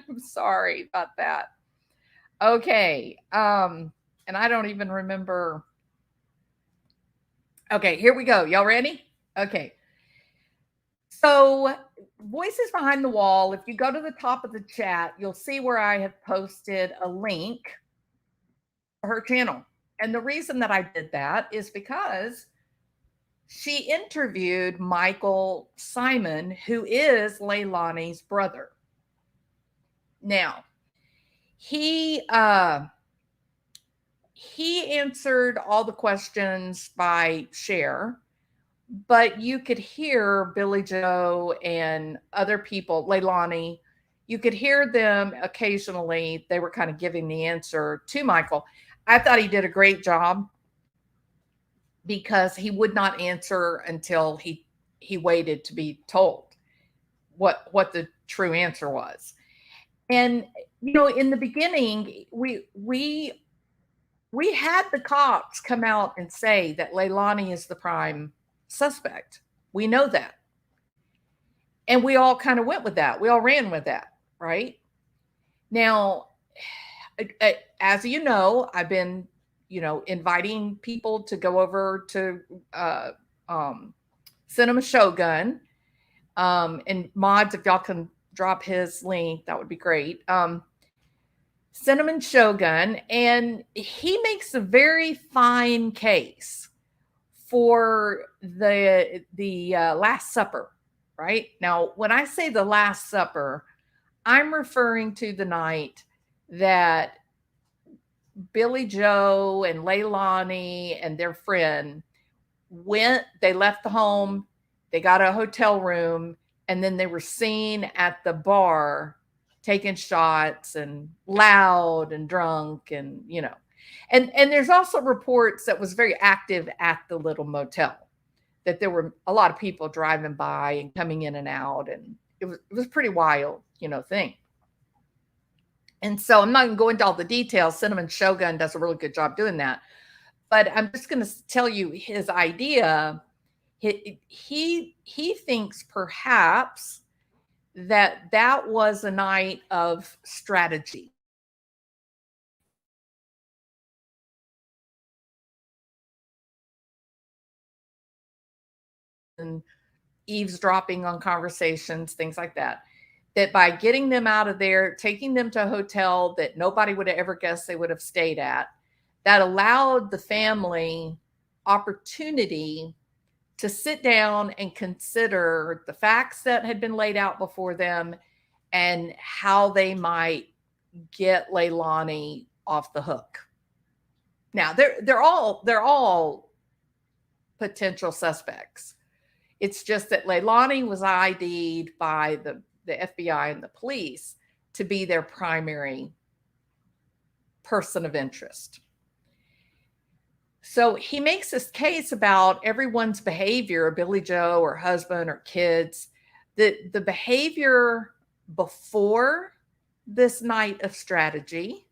I'm sorry about that. Okay. And I don't even remember. Okay, here we go. Y'all ready? Okay. So, Voices Behind the Wall, if you go to the top of the chat, you'll see where I have posted a link to her channel. And the reason that I did that is because she interviewed Michael Simon, who is Leilani's brother. Now, he answered all the questions by Cher, but you could hear Billy Joe and other people, Leilani, you could hear them occasionally. They were kind of giving the answer to Michael. I thought he did a great job because he would not answer until he waited to be told what the true answer was. And in the beginning, we had the cops come out and say that Leilani is the prime suspect. We know that. And we all kind of went with that. We all ran with that, right? Now, as you know, I've been, inviting people to go over to Cinema Shogun. And mods, if y'all can drop his link, that would be great. Cinnamon Shogun, and he makes a very fine case for the Last Supper, right? Now, when I say the Last Supper, I'm referring to the night that Billy Joe and Leilani and their friend they left the home, they got a hotel room, and then they were seen at the bar taking shots and loud and drunk and and there's also reports that was very active at the little motel, that there were a lot of people driving by and coming in and out, and it was pretty wild thing. And so I'm not going to go into all the details. Cinnamon Shogun does a really good job doing that, but I'm just going to tell you his idea. He thinks perhaps that was a night of strategy. And eavesdropping on conversations, things like that. That by getting them out of there, taking them to a hotel that nobody would have ever guessed they would have stayed at, that allowed the family opportunity to sit down and consider the facts that had been laid out before them and how they might get Leilani off the hook. Now, they're all potential suspects. It's just that Leilani was ID'd by the FBI and the police to be their primary person of interest. So he makes this case about everyone's behavior, Billy Joe or husband or kids, the behavior before this night of strategy.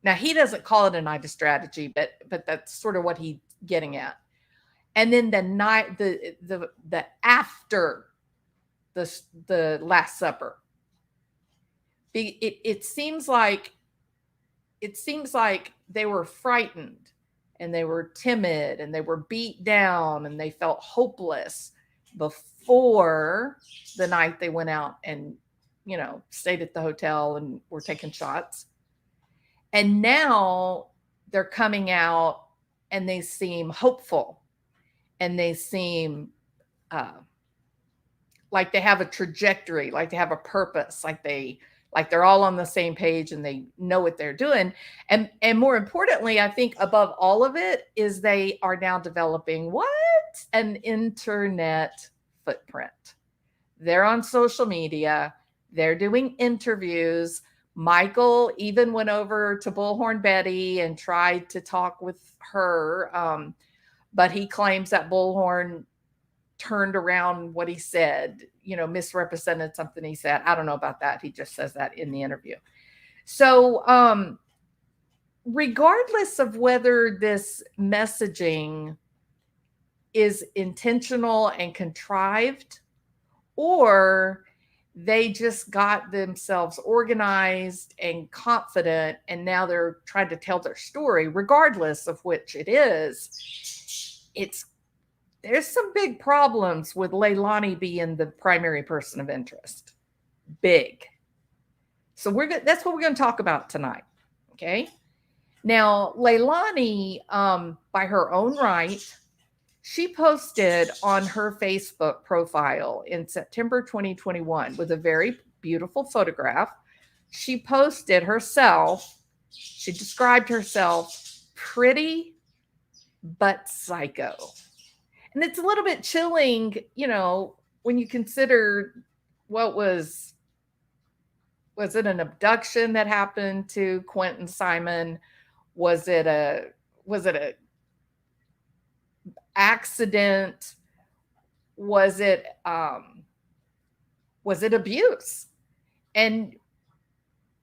Now, he doesn't call it a night of strategy, but that's sort of what he's getting at. And then the night, the after the Last Supper. It seems like they were frightened and they were timid and they were beat down and they felt hopeless before the night they went out and stayed at the hotel and were taking shots. And now they're coming out and they seem hopeful and they seem like they have a trajectory, like they have a purpose, like they're all on the same page and they know what they're doing. And more importantly, I think above all of it is they are now developing an internet footprint. They're on social media. They're doing interviews. Michael even went over to Bullhorn Betty and tried to talk with her. But he claims that Bullhorn turned around what he said, misrepresented something he said. I don't know about that. He just says that in the interview. So regardless of whether this messaging is intentional and contrived, or They just got themselves organized and confident, and now they're trying to tell their story, regardless of which it is. There's some big problems with Leilani being the primary person of interest. Big. So that's what we're going to talk about tonight. Okay. Now, Leilani, by her own right, she posted on her Facebook profile in September 2021 with a very beautiful photograph. She posted herself, she described herself pretty but psycho. And it's a little bit chilling, when you consider what was it an abduction that happened to Quinton Simon? Was it a accident? Was it abuse? And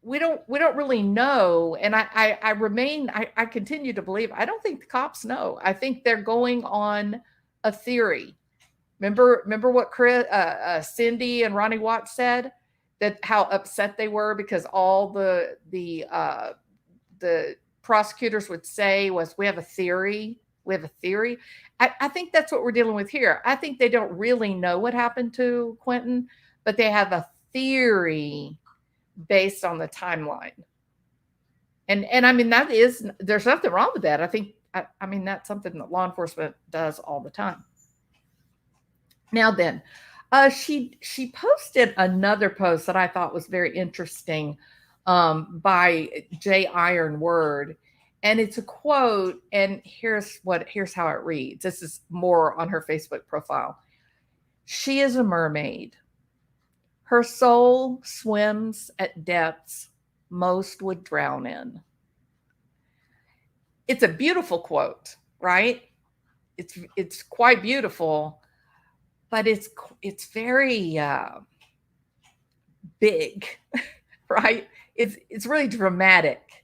we don't really know. And I continue to believe, I don't think the cops know. I think they're going on a theory. Remember what Cindy and Ronnie Watts said, that how upset they were because all the prosecutors would say was, we have a theory. I think that's what we're dealing with here. I think they don't really know what happened to Quinton, but they have a theory based on the timeline. And I mean, there's nothing wrong with that. I mean, that's something that law enforcement does all the time. Now then, she posted another post that I thought was very interesting, by J. Ironword. And it's a quote, and here's how it reads. This is more on her Facebook profile. She is a mermaid. Her soul swims at depths most would drown in. It's a beautiful quote, right? It's quite beautiful, but it's very big, right? It's really dramatic.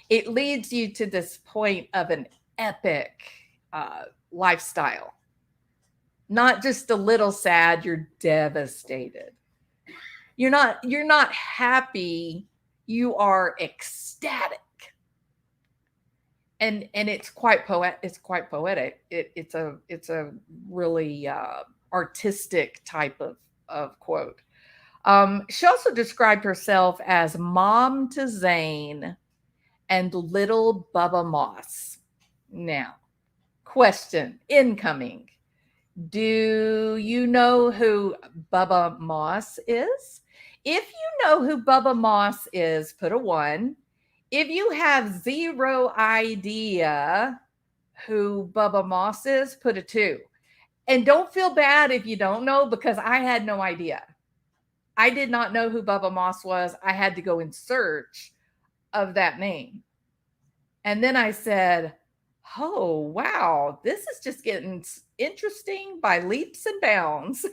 It leads you to this point of an epic lifestyle. Not just a little sad, you're devastated. You're not happy, you are ecstatic. And it's quite poetic. It's a really artistic type of quote. She also described herself as mom to Zane and little Bubba Moss. Now, question incoming. Do you know who Bubba Moss is? If you know who Bubba Moss is, put a 1. If you have zero idea who Bubba Moss is, put a 2. And don't feel bad if you don't know, because I had no idea. I did not know who Bubba Moss was. I had to go in search of that name. And then I said, oh, wow, this is just getting interesting by leaps and bounds,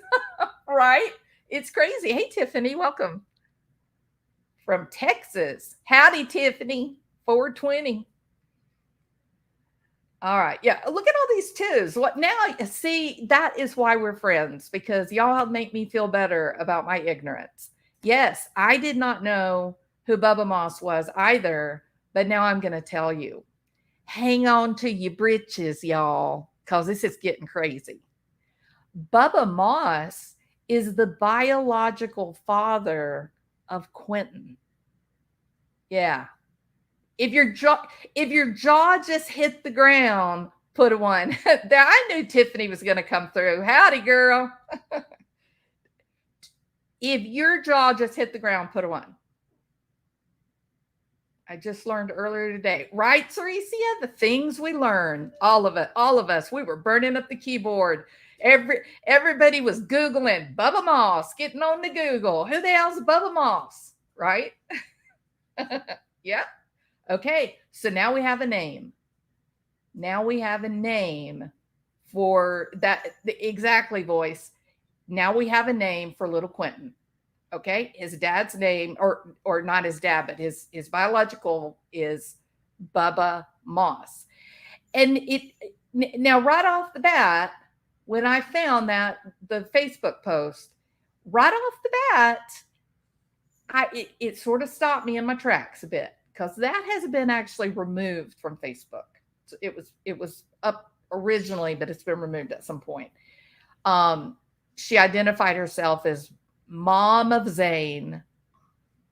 right? It's crazy. Hey, Tiffany, welcome. From Texas. Howdy, Tiffany. 420. All right. Yeah. Look at all these twos. What now? See, that is why we're friends, because y'all make me feel better about my ignorance. Yes, I did not know who Bubba Moss was either, but now I'm going to tell you. Hang on to your britches, y'all, because this is getting crazy. Bubba Moss is the biological father of Quinton. Yeah. If your jaw just hit the ground, put a 1. I knew Tiffany was going to come through. Howdy, girl. If your jaw just hit the ground, put a 1. I just learned earlier today. Right, Ceresia? The things we learn. All of us. We were burning up the keyboard. Everybody was Googling Bubba Moss, getting on the Google. Who the hell's Bubba Moss? Right? Yeah. Okay. So now we have a name. Now we have a name for that. Exactly, voice. Now we have a name for little Quinton. Okay. His dad's name, or not his dad, but his biological is Bubba Moss. And now right off the bat, when I found that the Facebook post, right off the bat, it sort of stopped me in my tracks a bit because that has been actually removed from Facebook. So it was up originally, but it's been removed at some point. She identified herself as mom of Zane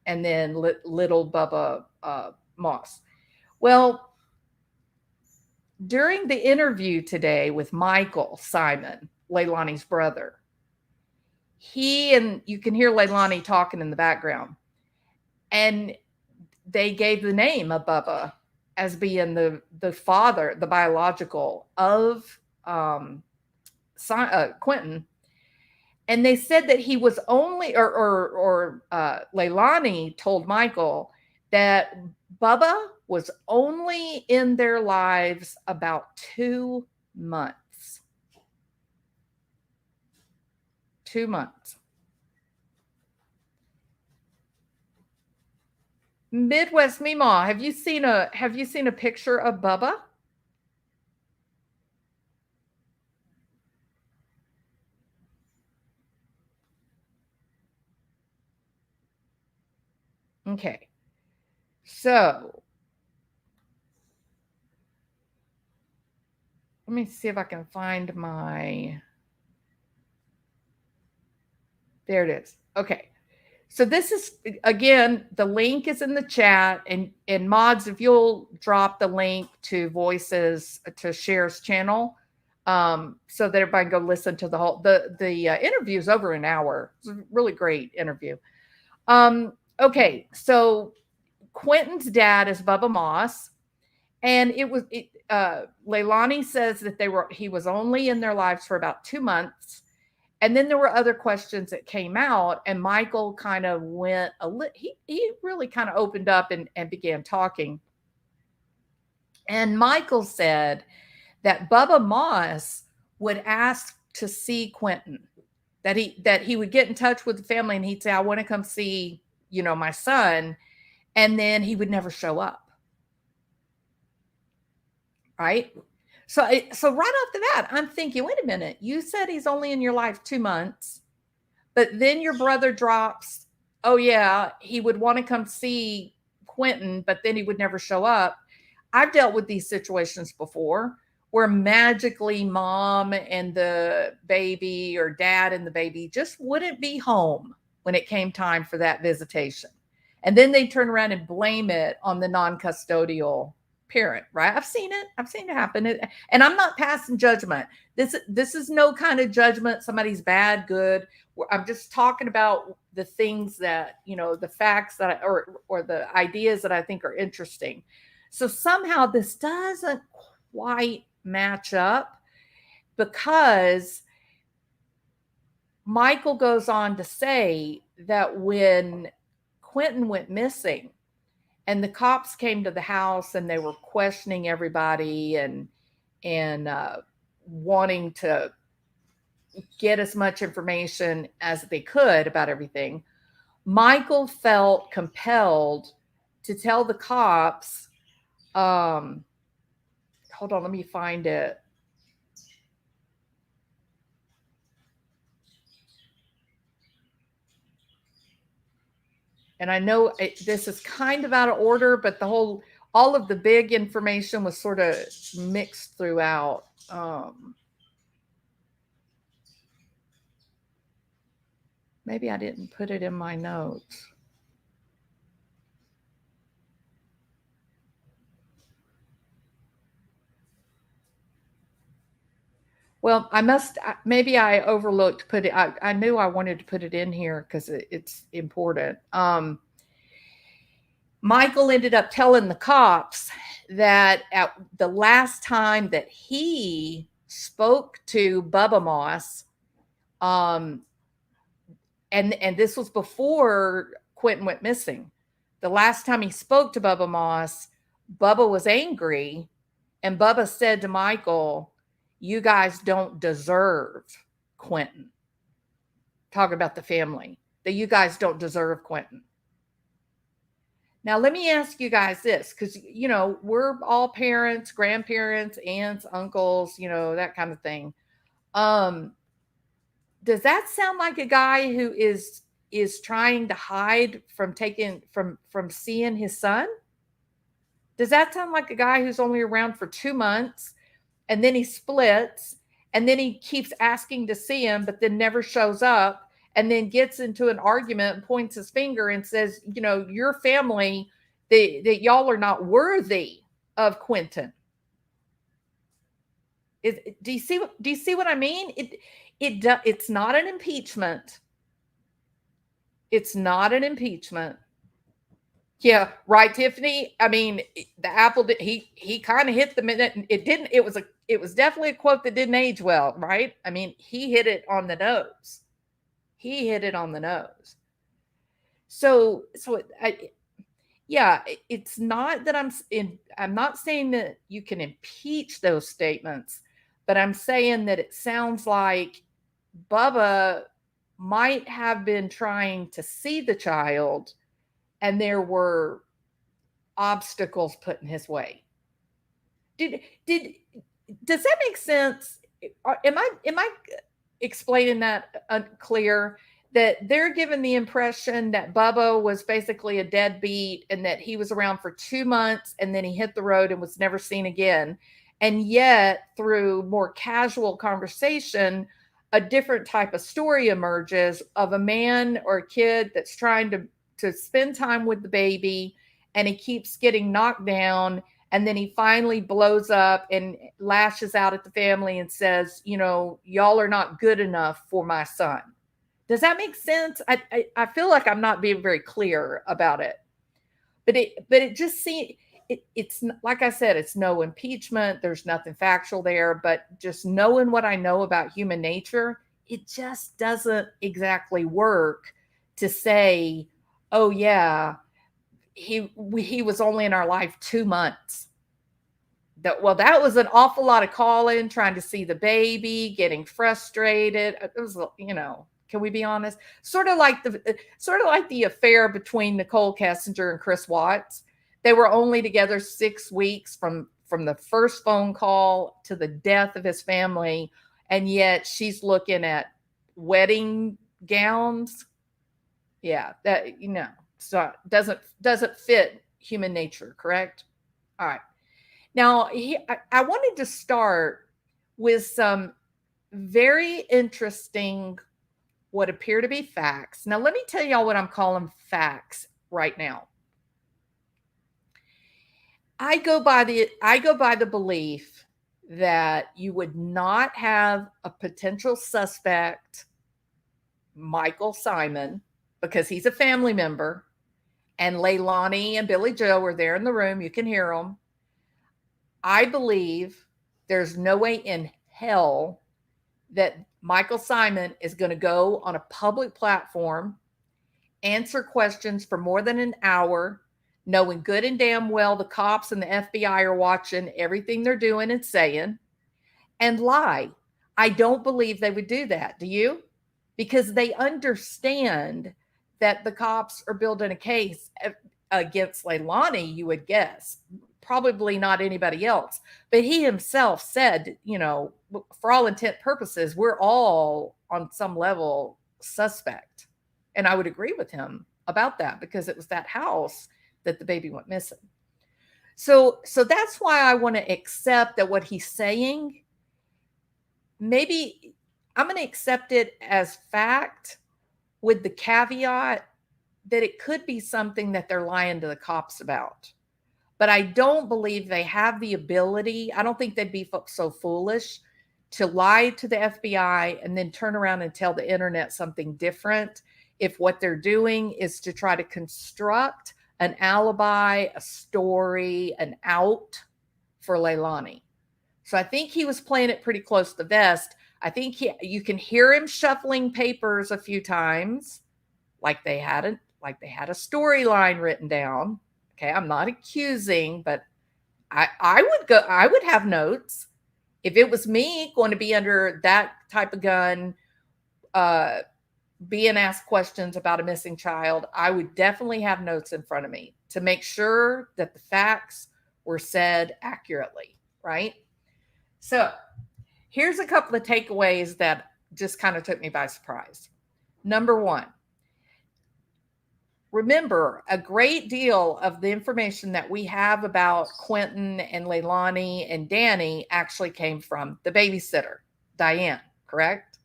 and then little Bubba Moss. Well, during the interview today with Michael Simon, Leilani's brother, and you can hear Leilani talking in the background, and they gave the name of Bubba as being the father, the biological of Quinton. And they said that he was only, or Leilani told Michael that Bubba was only in their lives about 2 months. 2 months. Midwest Meemaw, have you seen a picture of Bubba? Okay. So let me see if I can find there it is. Okay. So this is, again, the link is in the chat, and mods, if you'll drop the link to Voices to Cher's channel, so that everybody can go listen to the whole, the interview is over an hour. It's a really great interview. Okay. So Quinton's dad is Bubba Moss, and Leilani says that he was only in their lives for about 2 months. And then there were other questions that came out, and Michael kind of went he really kind of opened up and began talking. And Michael said that Bubba Moss would ask to see Quinton, that he would get in touch with the family and he'd say, I want to come see, my son. And then he would never show up. Right? So right off the bat, I'm thinking, wait a minute, you said he's only in your life 2 months, but then your brother drops, oh yeah, he would want to come see Quinton, but then he would never show up. I've dealt with these situations before where magically mom and the baby or dad and the baby just wouldn't be home when it came time for that visitation. And then they turn around and blame it on the non-custodial parent, right? I've seen it happen. And I'm not passing judgment. This is no kind of judgment. Somebody's bad, good. I'm just talking about the things that, the facts that or the ideas that I think are interesting. So somehow this doesn't quite match up, because Michael goes on to say that when Quinton went missing, and the cops came to the house and they were questioning everybody and wanting to get as much information as they could about everything, Michael felt compelled to tell the cops, hold on, let me find it. And I know this is kind of out of order, but all of the big information was sort of mixed throughout. Maybe I didn't put it in my notes. Well, maybe I overlooked I knew I wanted to put it in here because it's important. Michael ended up telling the cops that at the last time that he spoke to Bubba Moss, and this was before Quinton went missing. The last time he spoke to Bubba Moss, Bubba was angry, and Bubba said to Michael, you guys don't deserve Quinton. Talk about the family, that you guys don't deserve Quinton. Now, let me ask you guys this, because, we're all parents, grandparents, aunts, uncles, that kind of thing. does that sound like a guy who is trying to hide from seeing his son? Does that sound like a guy who's only around for 2 months and then he splits and then he keeps asking to see him but then never shows up and then gets into an argument and points his finger and says, your family, that y'all are not worthy of Quinton? Do you see what I mean? It's not an impeachment. It's not an impeachment. Yeah, right, Tiffany. I mean, the apple, he kind of hit the minute. It was definitely a quote that didn't age well, right? I mean, he hit it on the nose. He hit it on the nose. So it's not that I'm not saying that you can impeach those statements, but I'm saying that it sounds like Bubba might have been trying to see the child and there were obstacles put in his way. Does that make sense? Am I explaining that unclear? That they're given the impression that Bubba was basically a deadbeat and that he was around for 2 months and then he hit the road and was never seen again. And yet, through more casual conversation, a different type of story emerges of a man or a kid that's trying to spend time with the baby, and he keeps getting knocked down, and then he finally blows up and lashes out at the family and says, y'all are not good enough for my son. Does that make sense? I feel like I'm not being very clear about it, but it just seems it's like I said, it's no impeachment. There's nothing factual there, but just knowing what I know about human nature, it just doesn't exactly work to say, oh yeah, he was only in our life 2 months. That was an awful lot of calling, trying to see the baby, getting frustrated. It was, can we be honest? Sort of like the affair between Nicole Kessinger and Chris Watts. They were only together 6 weeks from the first phone call to the death of his family, and yet she's looking at wedding gowns. Yeah, that so doesn't fit human nature, correct? All right. Now, I wanted to start with some very interesting, what appear to be facts. Now, let me tell y'all what I'm calling facts right now. I go by the belief that you would not have a potential suspect, Michael Simon, because he's a family member, and Leilani and Billy Joe were there in the room. You can hear them. I believe there's no way in hell that Michael Simon is going to go on a public platform, answer questions for more than an hour, knowing good and damn well the cops and the FBI are watching everything they're doing and saying, and lie. I don't believe they would do that. Do you? Because they understand that the cops are building a case against Leilani, you would guess. Probably not anybody else. But he himself said, for all intent purposes, we're all on some level suspect. And I would agree with him about that, because it was that house that the baby went missing. So that's why I want to accept that what he's saying, maybe I'm going to accept it as fact, with the caveat that it could be something that they're lying to the cops about. But I don't believe they have the ability. I don't think they'd be so foolish to lie to the FBI and then turn around and tell the internet something different if what they're doing is to try to construct an alibi, a story, an out for Leilani. So I think he was playing it pretty close to the vest. I think you can hear him shuffling papers a few times, like they had a storyline written down. Okay, I'm not accusing, but I would have notes. If it was me going to be under that type of gun, being asked questions about a missing child, I would definitely have notes in front of me to make sure that the facts were said accurately, right? So here's a couple of takeaways that just kind of took me by surprise. Number one, remember, a great deal of the information that we have about Quinton and Leilani and Danny actually came from the babysitter, Diane, correct?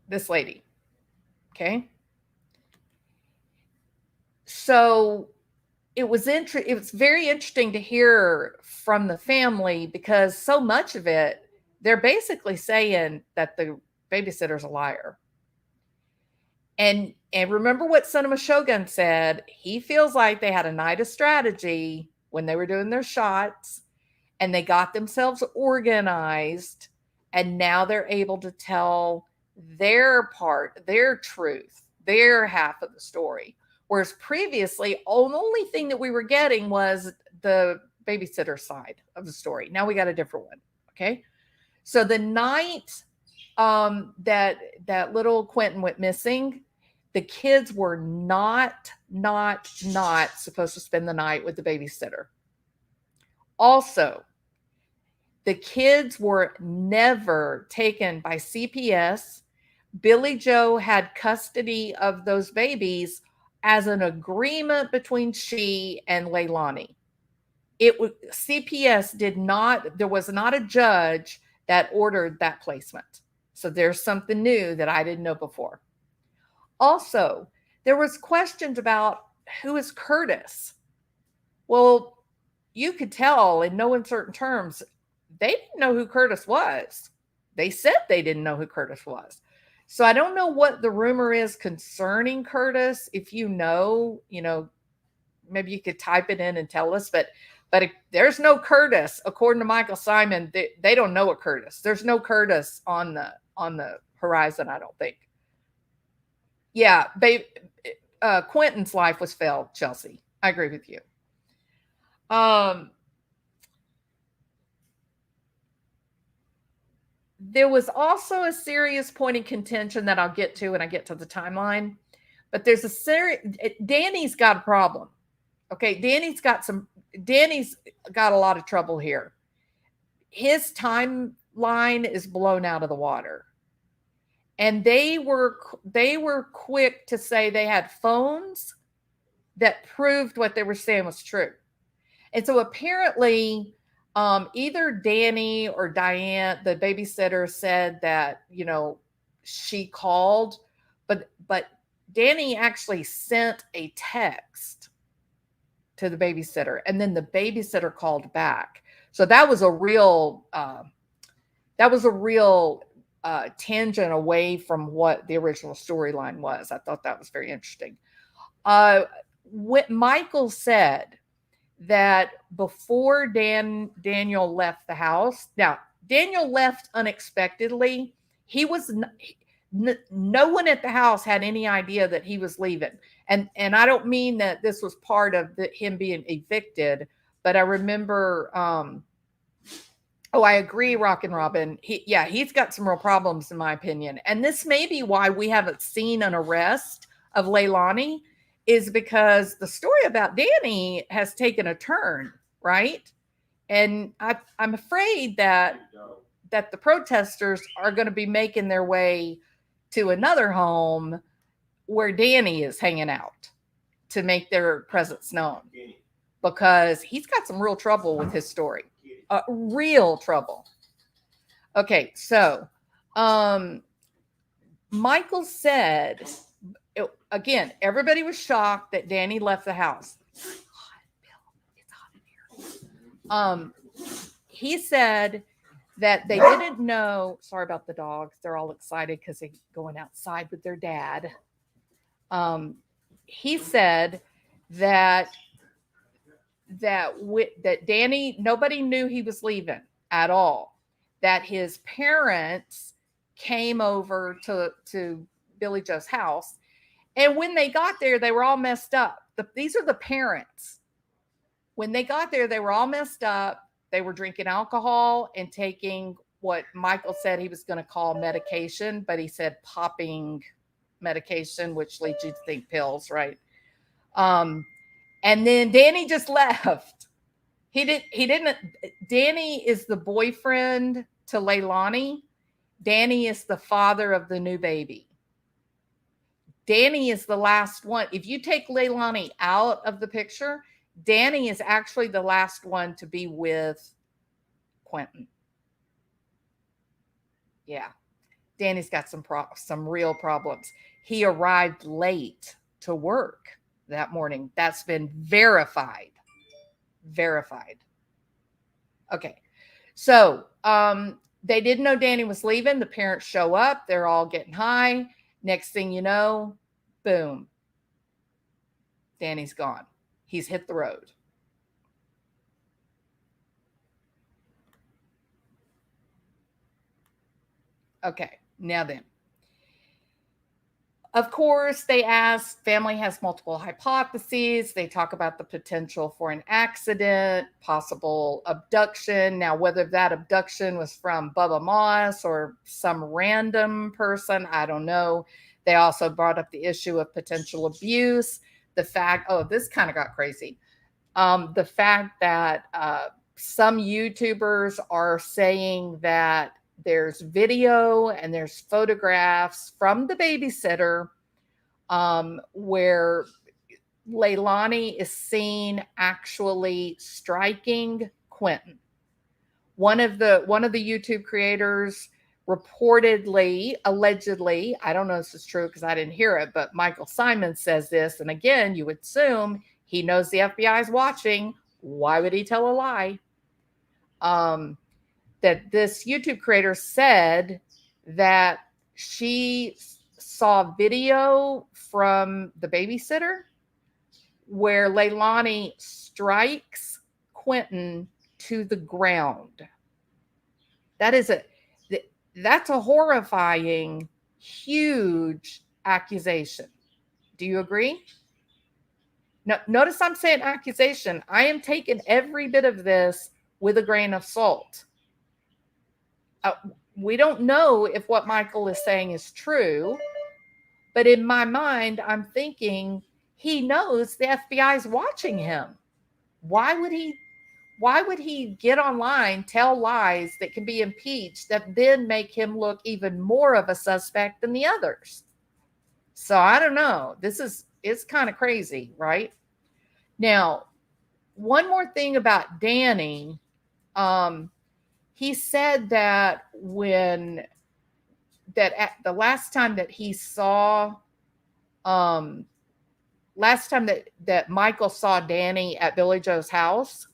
This lady. Okay. So it was very interesting to hear from the family, because so much of it, they're basically saying that the babysitter's a liar. And remember what Cinema Shogun said. He feels like they had a night of strategy when they were doing their shots, and they got themselves organized, and now they're able to tell their part, their truth, their half of the story. Whereas previously, the only thing that we were getting was the babysitter side of the story. Now we got a different one. Okay. So the night that little Quinton went missing, the kids were not supposed to spend the night with the babysitter. Also, the kids were never taken by CPS. Billy Joe had custody of those babies as an agreement between she and Leilani. CPS did not, there was not a judge that ordered that placement. So there's something new that I didn't know before. Also, there was questions about who is Curtis. Well, you could tell in no uncertain terms, they didn't know who Curtis was. They said they didn't know who Curtis was. So I don't know what the rumor is concerning Curtis. If you know, maybe you could type it in and tell us. But there's no Curtis, according to Michael Simon. They don't know a Curtis. There's no Curtis on the horizon, I don't think. Yeah, Quinton's life was failed, Chelsea. I agree with you. There was also a serious point in contention that I'll get to when I get to the timeline. But there's Danny's got a problem. Okay, Danny's got a lot of trouble here. His timeline is blown out of the water. And they were quick to say they had phones that proved what they were saying was true. And so apparently, either Danny or Diane, the babysitter, said that, she called, but Danny actually sent a text to the babysitter, and then the babysitter called back. So that was a real tangent away from what the original storyline was. I thought that was very interesting. What Michael said, that before Daniel left the house. Now, Daniel left unexpectedly. No one at the house had any idea that he was leaving. And I don't mean that this was part of him being evicted, but I remember, I agree, Rockin' Robin. He's got some real problems, in my opinion. And this may be why we haven't seen an arrest of Leilani, is because the story about Danny has taken a turn, right? And I'm afraid that the protesters are going to be making their way to another home where Danny is hanging out to make their presence known, because he's got some real trouble with his story. Real trouble. Okay, so Michael said, again, everybody was shocked that Danny left the house. It's hot in here. He said that they didn't know. Sorry about the dogs. They're all excited because they're going outside with their dad. He said that Danny, nobody knew he was leaving at all. That his parents came over to Billy Joe's house. And when they got there, they were all messed up. These are the parents. When they got there, they were all messed up. They were drinking alcohol and taking what Michael said he was going to call medication, but he said popping medication, which leads you to think pills, right? And then Danny just left. He didn't. Danny is the boyfriend to Leilani. Danny is the father of the new baby. Danny is the last one. If you take Leilani out of the picture, Danny is actually the last one to be with Quinton. Yeah. Danny's got some real problems. He arrived late to work that morning. That's been verified. Verified. Okay. So, they didn't know Danny was leaving. The parents show up. They're all getting high. Next thing you know, boom. Danny's gone. He's hit the road. Okay. Now then. Of course, they ask, family has multiple hypotheses. They talk about the potential for an accident, possible abduction. Now, whether that abduction was from Bubba Moss or some random person, I don't know. They also brought up the issue of potential abuse. The fact, oh, this kind of got crazy. The fact that some YouTubers are saying that there's video and there's photographs from the babysitter where Leilani is seen actually striking Quinton. One of the YouTube creators reportedly, allegedly, I don't know if this is true because I didn't hear it, but Michael Simon says this. And again, you would assume he knows the FBI is watching. Why would he tell a lie? That this YouTube creator said that she saw video from the babysitter where Leilani strikes Quinton to the ground. That's a horrifying, huge accusation. Do you agree? Now, notice I'm saying accusation. I am taking every bit of this with a grain of salt. We don't know if what Michael is saying is true, but in my mind, I'm thinking he knows the FBI is watching him. Why would he get online, tell lies that can be impeached that then make him look even more of a suspect than the others? So I don't know. It's kind of crazy, right? Now, one more thing about Danny. He said that at the last time that he saw, last time that Michael saw Danny at Billy Joe's house,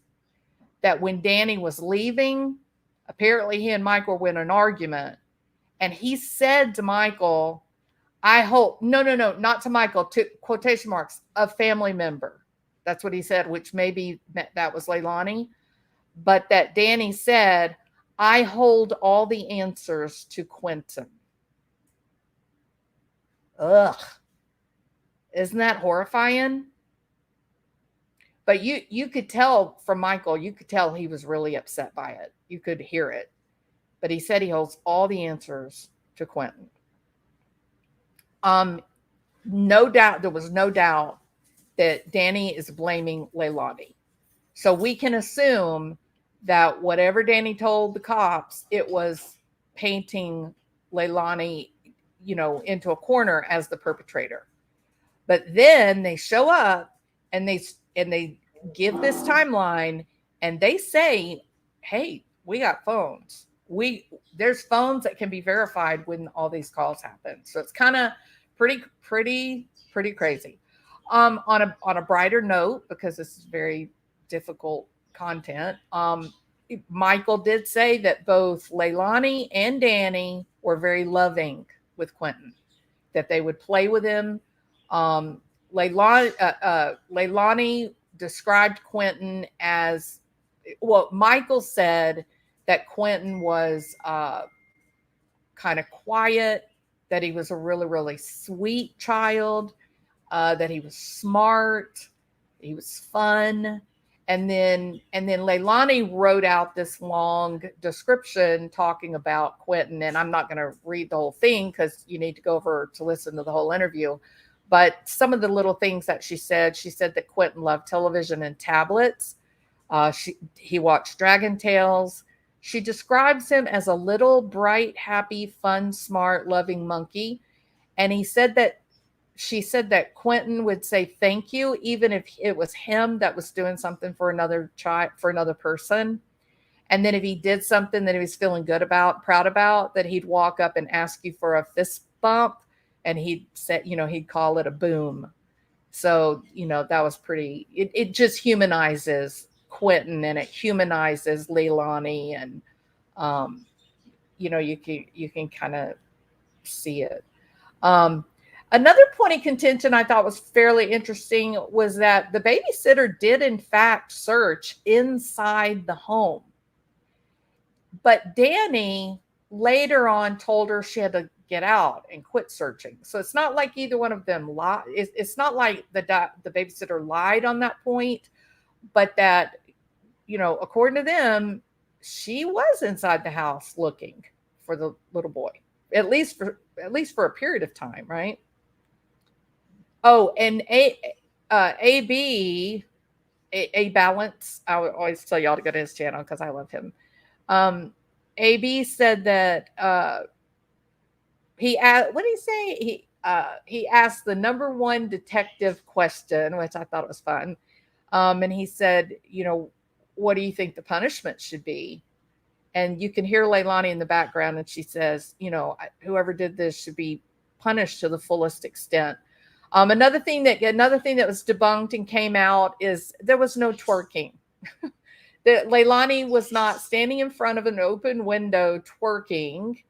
that when Danny was leaving, apparently he and Michael were in an argument, and he said to Michael, I hope, no, not to Michael, to quotation marks, a family member. That's what he said, which maybe that was Leilani, but that Danny said, I hold all the answers to Quinton. Ugh. Isn't that horrifying? But you could tell from Michael, you could tell he was really upset by it. You could hear it. But he said he holds all the answers to Quinton. No doubt, there was no doubt that Danny is blaming Leilani. So we can assume that whatever Danny told the cops, it was painting Leilani, into a corner as the perpetrator. But then they show up and they give this timeline and they say, hey, we got phones. There's phones that can be verified when all these calls happen. So it's kind of pretty crazy. On a brighter note, because this is very difficult content, Michael did say that both Leilani and Danny were very loving with Quinton, that they would play with him. Leilani described Quinton as, well, Michael said that Quinton was kind of quiet, that he was a really, really sweet child, that he was smart, he was fun. And then Leilani wrote out this long description talking about Quinton. And I'm not going to read the whole thing because you need to go over to listen to the whole interview. But some of the little things that she said that Quinton loved television and tablets. He watched Dragon Tales. She describes him as a little, bright, happy, fun, smart, loving monkey. And she said that Quinton would say thank you, even if it was him that was doing something for another child, for another person. And then if he did something that he was feeling good about, proud about, that he'd walk up and ask you for a fist bump, and he'd say, he'd call it a boom. So, that was pretty, it just humanizes Quinton, and it humanizes Leilani, and you can kind of see it. Another point of contention I thought was fairly interesting was that the babysitter did in fact search inside the home. But Danny later on told her she had to get out and quit searching. So it's not like either one of them lied. It's not like the babysitter lied on that point, but that, according to them, she was inside the house looking for the little boy, at least for a period of time, right? Oh, and A Balance. I would always tell y'all to go to his channel because I love him. AB said that he asked, what did he say? He asked the number one detective question, which I thought was fun. And he said, what do you think the punishment should be? And you can hear Leilani in the background, and she says, whoever did this should be punished to the fullest extent. Another thing that was debunked and came out is there was no twerking. That Leilani was not standing in front of an open window twerking.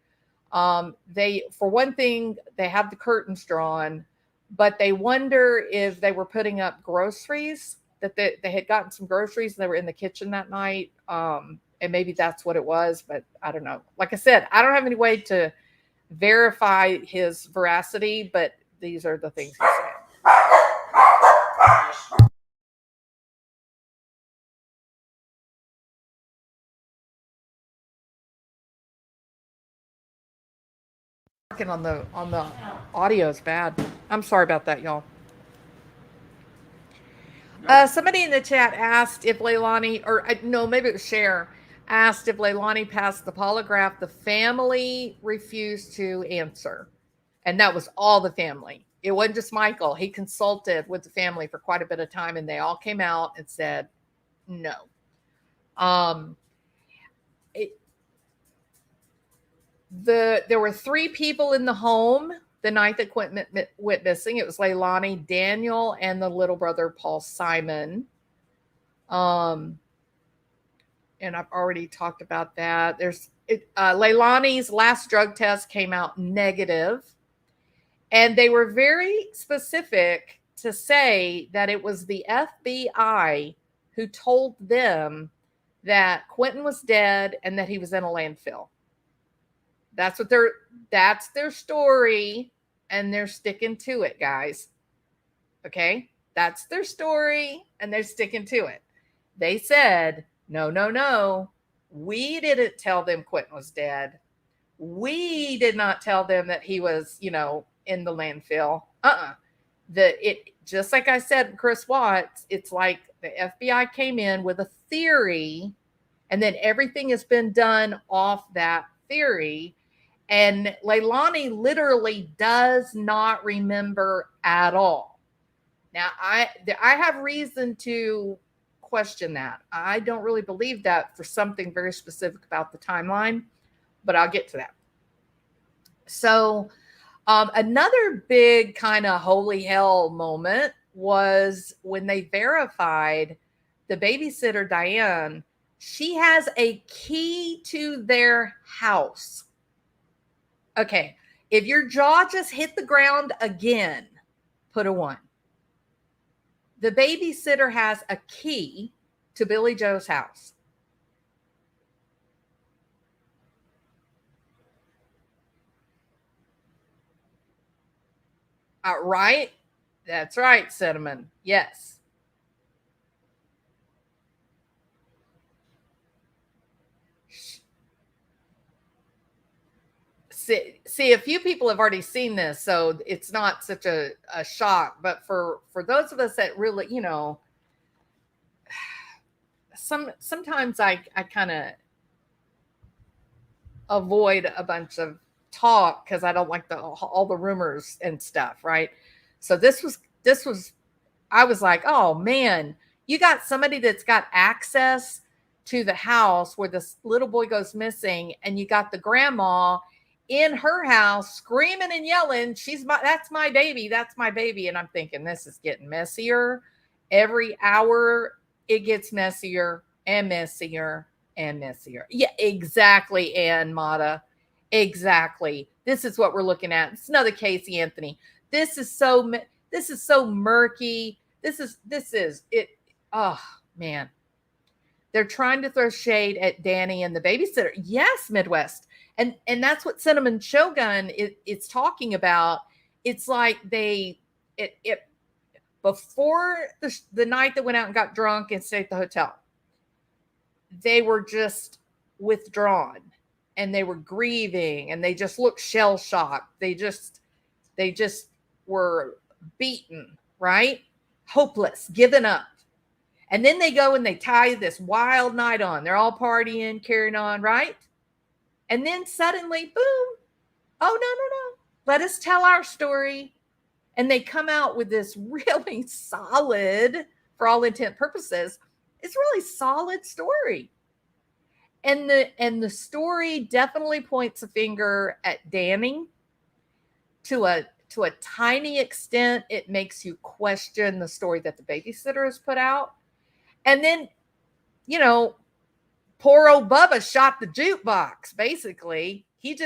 For one thing, they have the curtains drawn, but they wonder if they were putting up groceries, that they had gotten some groceries and they were in the kitchen that night. And maybe that's what it was, but I don't know. Like I said, I don't have any way to verify his veracity, but these are the things he said. On the audio is bad. I'm sorry about that, y'all. Somebody in the chat asked if Leilani, or no, maybe it was Cher, asked if Leilani passed the polygraph. The family refused to answer, and that was all the family. It wasn't just Michael. He consulted with the family for quite a bit of time, and they all came out and said no. There were 3 people in the home the night that Quinton went missing. It was Leilani, Daniel, and the little brother, Paul Simon. And I've already talked about that. Leilani's last drug test came out negative, and they were very specific to say that it was the FBI who told them that Quinton was dead and that he was in a landfill. That's their story, and they're sticking to it, guys. Okay? That's their story, and they're sticking to it. They said, no. We didn't tell them Quinton was dead. We did not tell them that he was, in the landfill. Just like I said, Chris Watts, it's like the FBI came in with a theory, and then everything has been done off that theory. And Leilani literally does not remember at all. Now, I have reason to question that. I don't really believe that for something very specific about the timeline, but I'll get to that. So another big kind of holy hell moment was when they verified the babysitter, Diane. She has a key to their house. Okay, if your jaw just hit the ground again, put a 1. The babysitter has a key to Billy Joe's house. Right? That's right, Cinnamon. Yes. See, a few people have already seen this, so it's not such a shock. But for those of us that really, sometimes I kind of avoid a bunch of talk because I don't like all the rumors and stuff, right? So this was I was like, oh man, you got somebody that's got access to the house where this little boy goes missing, and you got the grandma in her house screaming and yelling, that's my baby, that's my baby. And I'm thinking, this is getting messier. Every hour it gets messier and messier and messier. Yeah, exactly, Ann Mata. Exactly. This is what we're looking at. It's another Casey Anthony. This is so murky. This is it. Oh man. They're trying to throw shade at Danny and the babysitter. Yes, Midwest. And that's what Cinnamon Shogun it's talking about. It's like it before the night that went out and got drunk and stayed at the hotel, they were just withdrawn and they were grieving and they just looked shell shocked. They just were beaten, right? Hopeless, given up. And then they go and they tie this wild night on. They're all partying, carrying on, right? And then suddenly, boom. Oh, no. Let us tell our story. And they come out with this really solid, for all intent purposes, it's really solid story. And the story definitely points a finger at Danny. To a tiny extent, it makes you question the story that the babysitter has put out. And then, poor old Bubba shot the jukebox, basically. He's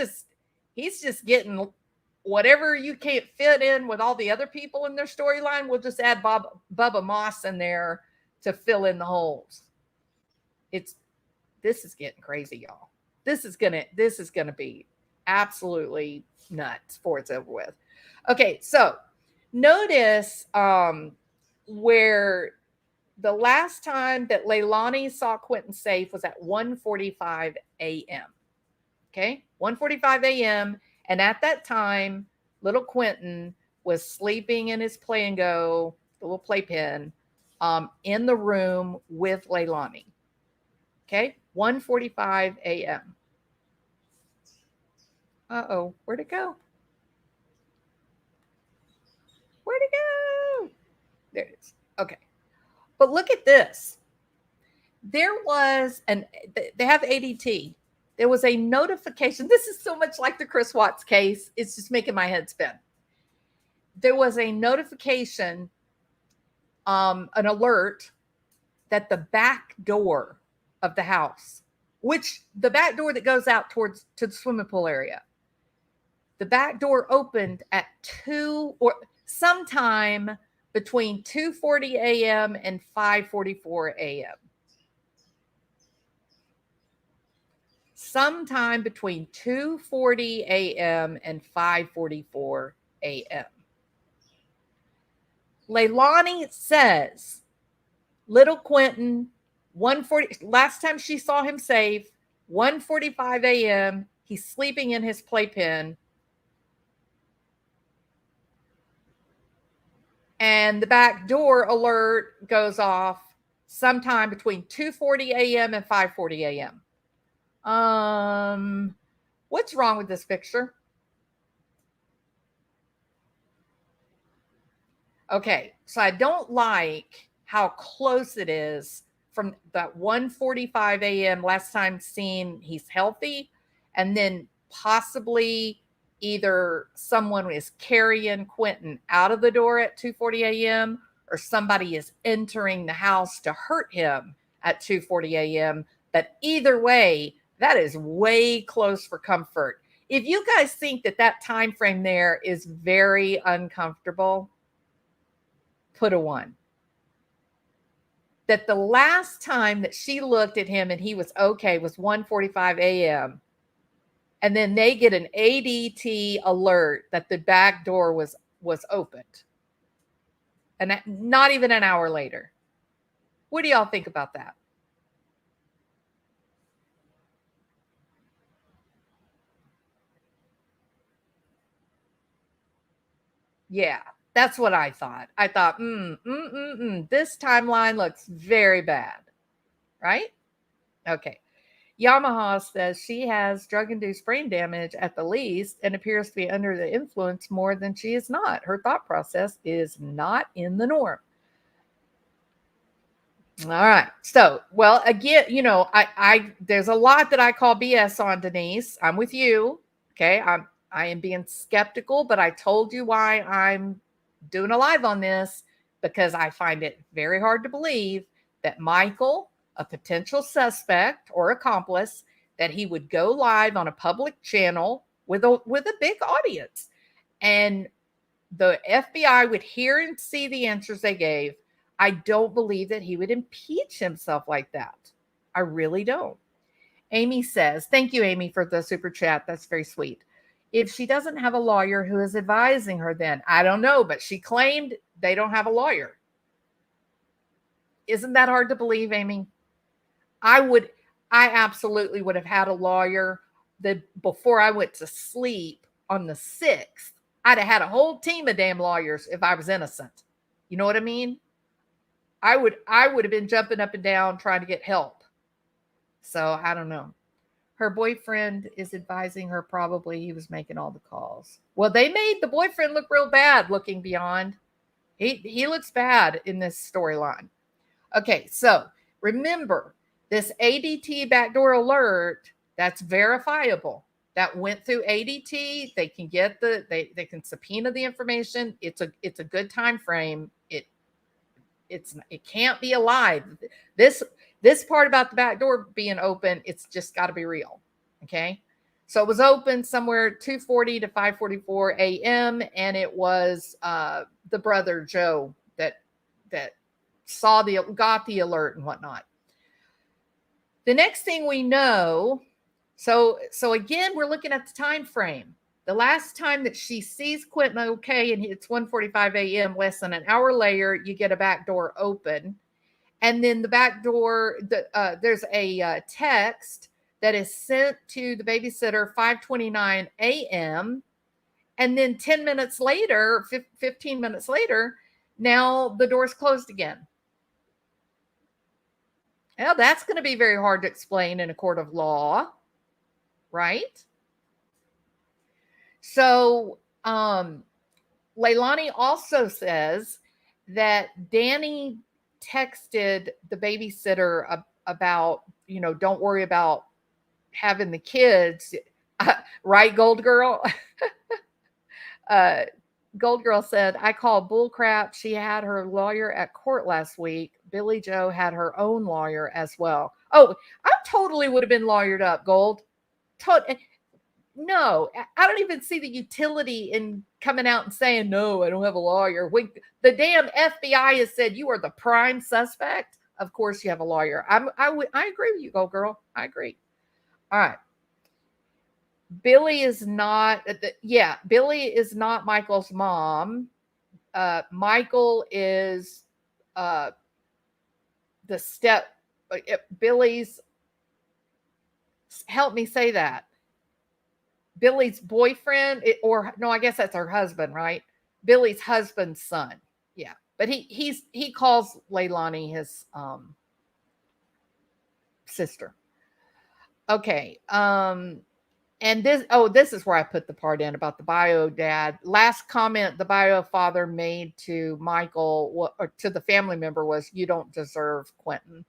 just getting whatever you can't fit in with all the other people in their storyline. We'll just add Bubba Moss in there to fill in the holes. This is getting crazy, y'all. This is gonna be absolutely nuts before it's over with. Okay, so notice where the last time that Leilani saw Quinton safe was at 1:45 a.m. Okay, 1:45 a.m. And at that time, little Quinton was sleeping in his play and go, the little playpen, in the room with Leilani. Okay, 1:45 a.m. Uh-oh, where'd it go? Where'd it go? There it is. Okay. But look at this. There was they have ADT. There was a notification. This is so much like the Chris Watts case. It's just making my head spin. There was a notification, an alert that the back door of the house, which the back door that goes out to the swimming pool area, the back door opened at 2 or sometime between 2:40 a.m. and 5:44 a.m. Sometime between 2:40 a.m. and 5:44 a.m. Leilani says little Quinton, 1:40, last time she saw him safe, 1:45 a.m. He's sleeping in his playpen. And the back door alert goes off sometime between 2:40 a.m. and 5:40 a.m. What's wrong with this picture? Okay, so I don't like how close it is from that 1:45 a.m. last time seen, he's healthy, and then possibly either someone is carrying Quinton out of the door at 2:40 a.m. or somebody is entering the house to hurt him at 2:40 a.m. But either way, that is way close for comfort. If you guys think that time frame there is very uncomfortable, put a 1. That the last time that she looked at him and he was okay was 1:45 a.m. And then they get an ADT alert that the back door was opened. And not even an hour later. What do y'all think about that? Yeah, that's what I thought. I thought, this timeline looks very bad. right? Okay. Yamaha says she has drug-induced brain damage at the least and appears to be under the influence more than she is not. Her thought process is not in the norm. All right. So, well, again, I there's a lot that I call BS on, Denise. I'm with you. Okay. I am being skeptical, but I told you why I'm doing a live on this, because I find it very hard to believe that Michael, a potential suspect or accomplice, that he would go live on a public channel with a big audience, and the FBI would hear and see the answers they gave. I don't believe that he would impeach himself like that. I really don't. Amy says, thank you, Amy, for the super chat. That's very sweet. If she doesn't have a lawyer, who is advising her then? I don't know, but she claimed they don't have a lawyer. Isn't that hard to believe, Amy? I absolutely would have had a lawyer before I went to sleep on the 6th. I'd have had a whole team of damn lawyers if I was innocent. You know what I mean? I would have been jumping up and down trying to get help. So I don't know. Her boyfriend is advising her, probably he was making all the calls. Well, they made the boyfriend look real bad looking beyond. He looks bad in this storyline. Okay, so remember, this ADT backdoor alert, that's verifiable. That went through ADT. They can get they can subpoena the information. It's a good time frame. It can't be alive. This part about the back door being open, it's just got to be real. Okay. So it was open somewhere 2:40 to 5:44 a.m. and it was the brother Joe that got the alert and whatnot. The next thing we know, so again, we're looking at the time frame. The last time that she sees Quinton, okay, and it's 1:45 a.m., less than an hour later, you get a back door open. And then the back door, there's a text that is sent to the babysitter 5:29 a.m. And then 10 minutes later, 15 minutes later, now the door's closed again. Well, that's going to be very hard to explain in a court of law, right? So Leilani also says that Danny texted the babysitter about, don't worry about having the kids, right, Gold Girl? Gold Girl said, I call bullcrap. She had her lawyer at court last week. Billy Joe had her own lawyer as well. Oh, I totally would have been lawyered up, Gold. No, I don't even see the utility in coming out and saying, no, I don't have a lawyer. When the damn FBI has said you are the prime suspect, of course you have a lawyer. I agree with you, Gold Girl. I agree. All right. Billy is not, Billy is not Michael's mom. Michael is Billy's, help me say that. Billy's boyfriend, I guess that's her husband, right? Billy's husband's son. Yeah. But he calls Leilani his sister. Okay. And this is where I put the part in about the bio dad. Last comment the bio father made to Michael or to the family member was, you don't deserve Quinton.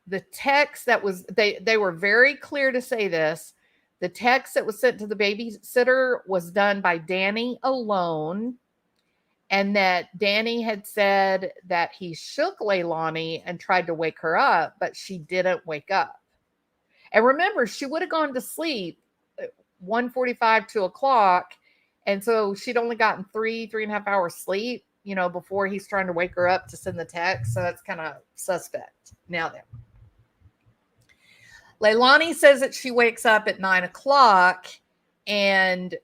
The text that was, they were very clear to say this. The text that was sent to the babysitter was done by Danny alone. And that Danny had said that he shook Leilani and tried to wake her up, but she didn't wake up. And remember, she would have gone to sleep at 1:45, 2 o'clock. And so she'd only gotten 3.5 hours sleep, before he's trying to wake her up to send the text. So that's kind of suspect. Now then. Leilani says that she wakes up at 9 o'clock and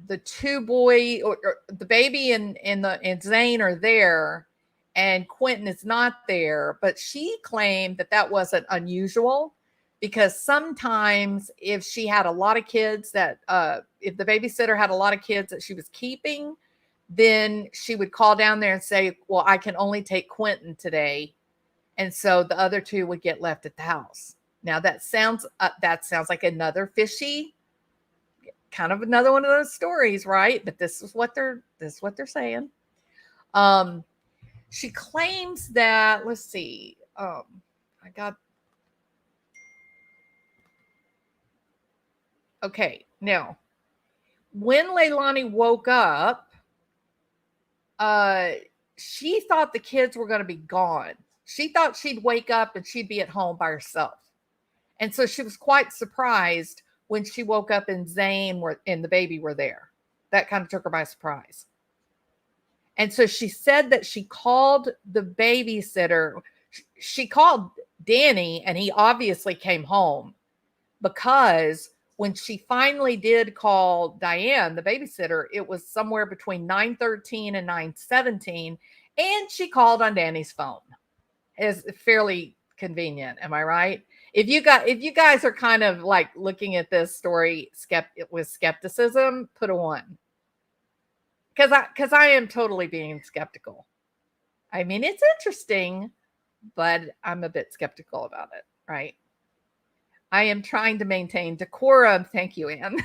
the two boy or the baby and Zane are there and Quinton is not there, but she claimed that wasn't unusual because sometimes if she had a lot of kids if the babysitter had a lot of kids that she was keeping, then she would call down there and say, well, I can only take Quinton today. And so the other two would get left at the house. Now that sounds like another fishy, kind of another one of those stories, right? But this is what they're saying. She claims that, let's see, okay, now, when Leilani woke up, she thought the kids were going to be gone. She thought she'd wake up and she'd be at home by herself. And so she was quite surprised when she woke up and Zane and the baby were there. That kind of took her by surprise. And so she said that she called the babysitter. She called Danny, and he obviously came home, because when she finally did call Diane, the babysitter, it was somewhere between 9:13 and 9:17, and she called on Danny's phone. It's fairly convenient, am I right? If you guys are kind of like looking at this story with skepticism, put a 1. Because I am totally being skeptical. I mean, it's interesting, but I'm a bit skeptical about it, right? I am trying to maintain decorum. Thank you, Anne.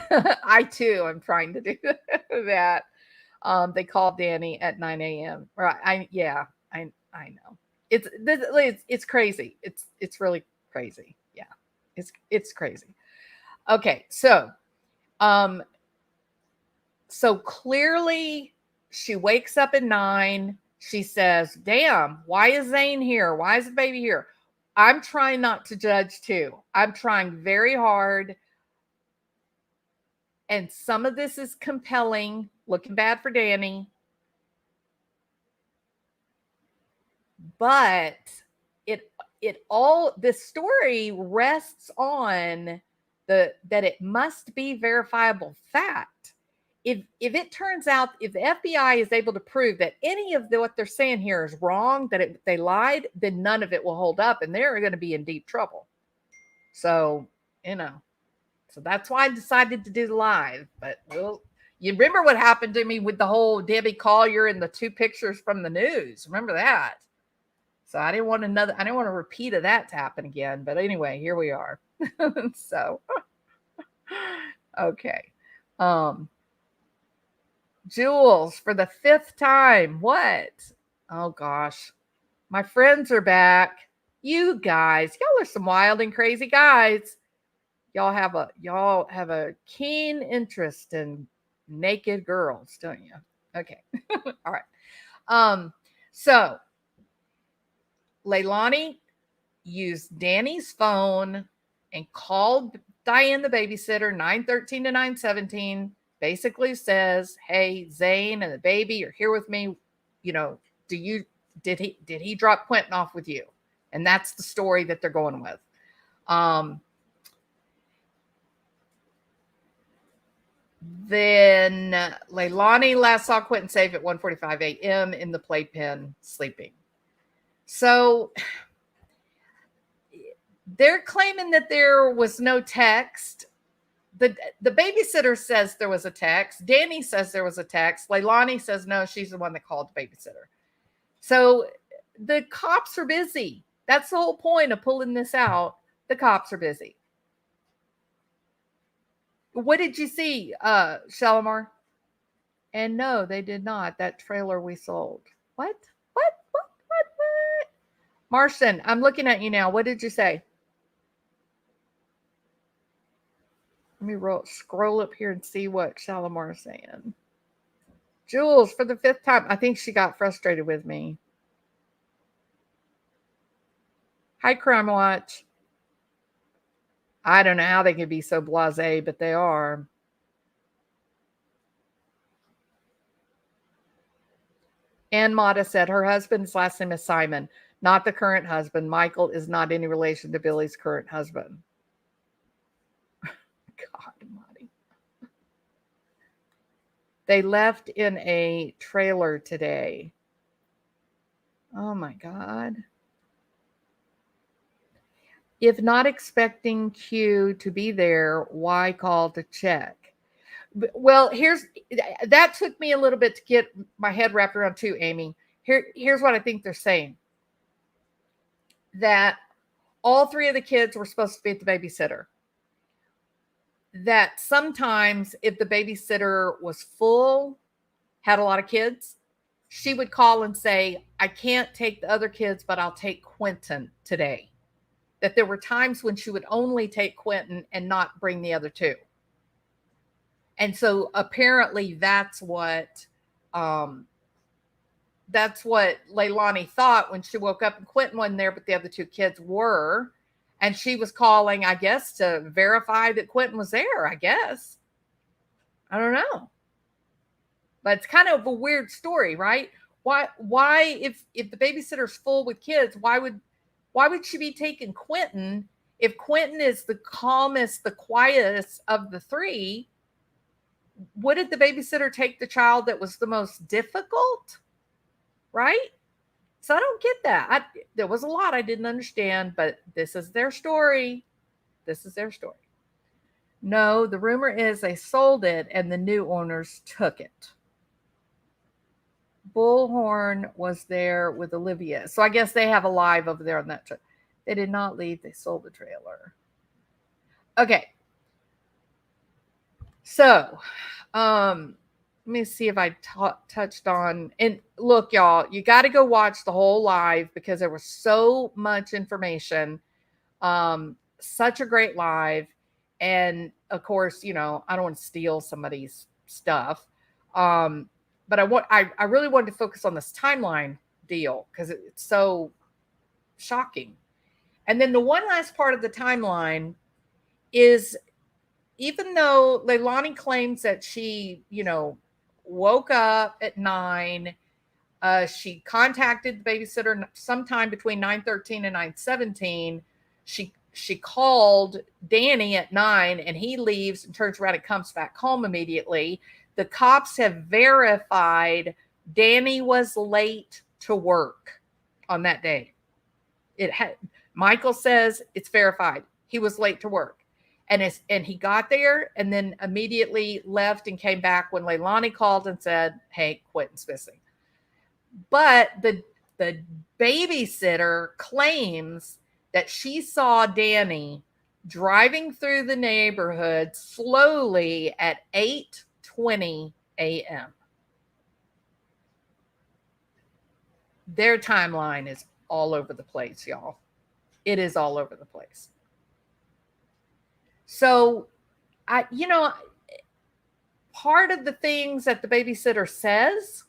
I too am trying to do that. They called Danny at 9 a.m. Right? I know. It's crazy. It's really crazy. Yeah, it's crazy. Okay, so clearly she wakes up at 9. She says, damn, why is Zane here? Why is the baby here? I'm trying not to judge too. I'm trying very hard. And some of this is compelling, looking bad for Danny. But this story rests on that it must be verifiable fact. If it turns out, if the FBI is able to prove that any of what they're saying here is wrong, that they lied, then none of it will hold up, and they're going to be in deep trouble. So, so that's why I decided to do live. But you remember what happened to me with the whole Debbie Collier and the 2 pictures from the news? Remember that? So I didn't want a repeat of that to happen again. But anyway, here we are. So, okay. Jules, for the 5th time. What? Oh gosh. My friends are back. You guys, y'all are some wild and crazy guys. Y'all have a keen interest in naked girls, don't you? Okay. All right. So Leilani used Danny's phone and called Diane, the babysitter, 9:13 to 9:17. Basically says, hey, Zane and the baby are here with me. Did he drop Quinton off with you? And that's the story that they're going with. Then Leilani last saw Quinton safe at 1:45 a.m. in the playpen sleeping. So they're claiming that there was no text. The babysitter says there was a text. Danny says there was a text. Leilani says no, she's the one that called the babysitter. So the cops are busy. That's the whole point of pulling this out. The cops are busy. What did you see, Shalimar? And no, they did not. That trailer we sold. What? Martian, I'm looking at you now. What did you say? Let me scroll up here and see what Shalimar is saying. Jules, for the 5th time. I think she got frustrated with me. Hi, Crime Watch. I don't know how they could be so blasé, but they are. Ann Mata said her husband's last name is Simon, not the current husband. Michael is not any relation to Billy's current husband. God almighty. They left in a trailer today. Oh my God. If not expecting Q to be there, why call to check? Well, that took me a little bit to get my head wrapped around too, Amy. Here's what I think they're saying. That all three of the kids were supposed to be at the babysitter. That sometimes if the babysitter was full, had a lot of kids, she would call and say, I can't take the other kids, but I'll take Quinton today. That there were times when she would only take Quinton and not bring the other two. And so apparently that's what Leilani thought when she woke up, and Quinton wasn't there, but the other two kids were. And she was calling, I guess, to verify that Quinton was there, I guess. I don't know. But it's kind of a weird story, right? Why if the babysitter's full with kids, why would she be taking Quinton if Quinton is the calmest, the quietest of the three? Wouldn't the babysitter take the child that was the most difficult? Right? So I don't get that. There was a lot I didn't understand, but this is their story. This is their story. No, the rumor is they sold it and the new owners took it. Bullhorn was there with Olivia. So I guess they have a live over there on that trip. They did not leave. They sold the trailer. Okay. So, let me see if I touched on, and look, y'all, you got to go watch the whole live because there was so much information. Such a great live. And of course, I don't want to steal somebody's stuff. But I really wanted to focus on this timeline deal because it's so shocking. And then the one last part of the timeline is, even though Leilani claims that she, woke up at 9, she contacted the babysitter sometime between 9:13 and 9:17. She called Danny at 9, and he leaves and turns around and comes back home immediately. The cops have verified Danny was late to work on that day. Michael says it's verified. He was late to work. And he got there and then immediately left and came back when Leilani called and said, hey, Quinton's missing. But the babysitter claims that she saw Danny driving through the neighborhood slowly at 8:20 a.m. Their timeline is all over the place, y'all. It is all over the place. So, part of the things that the babysitter says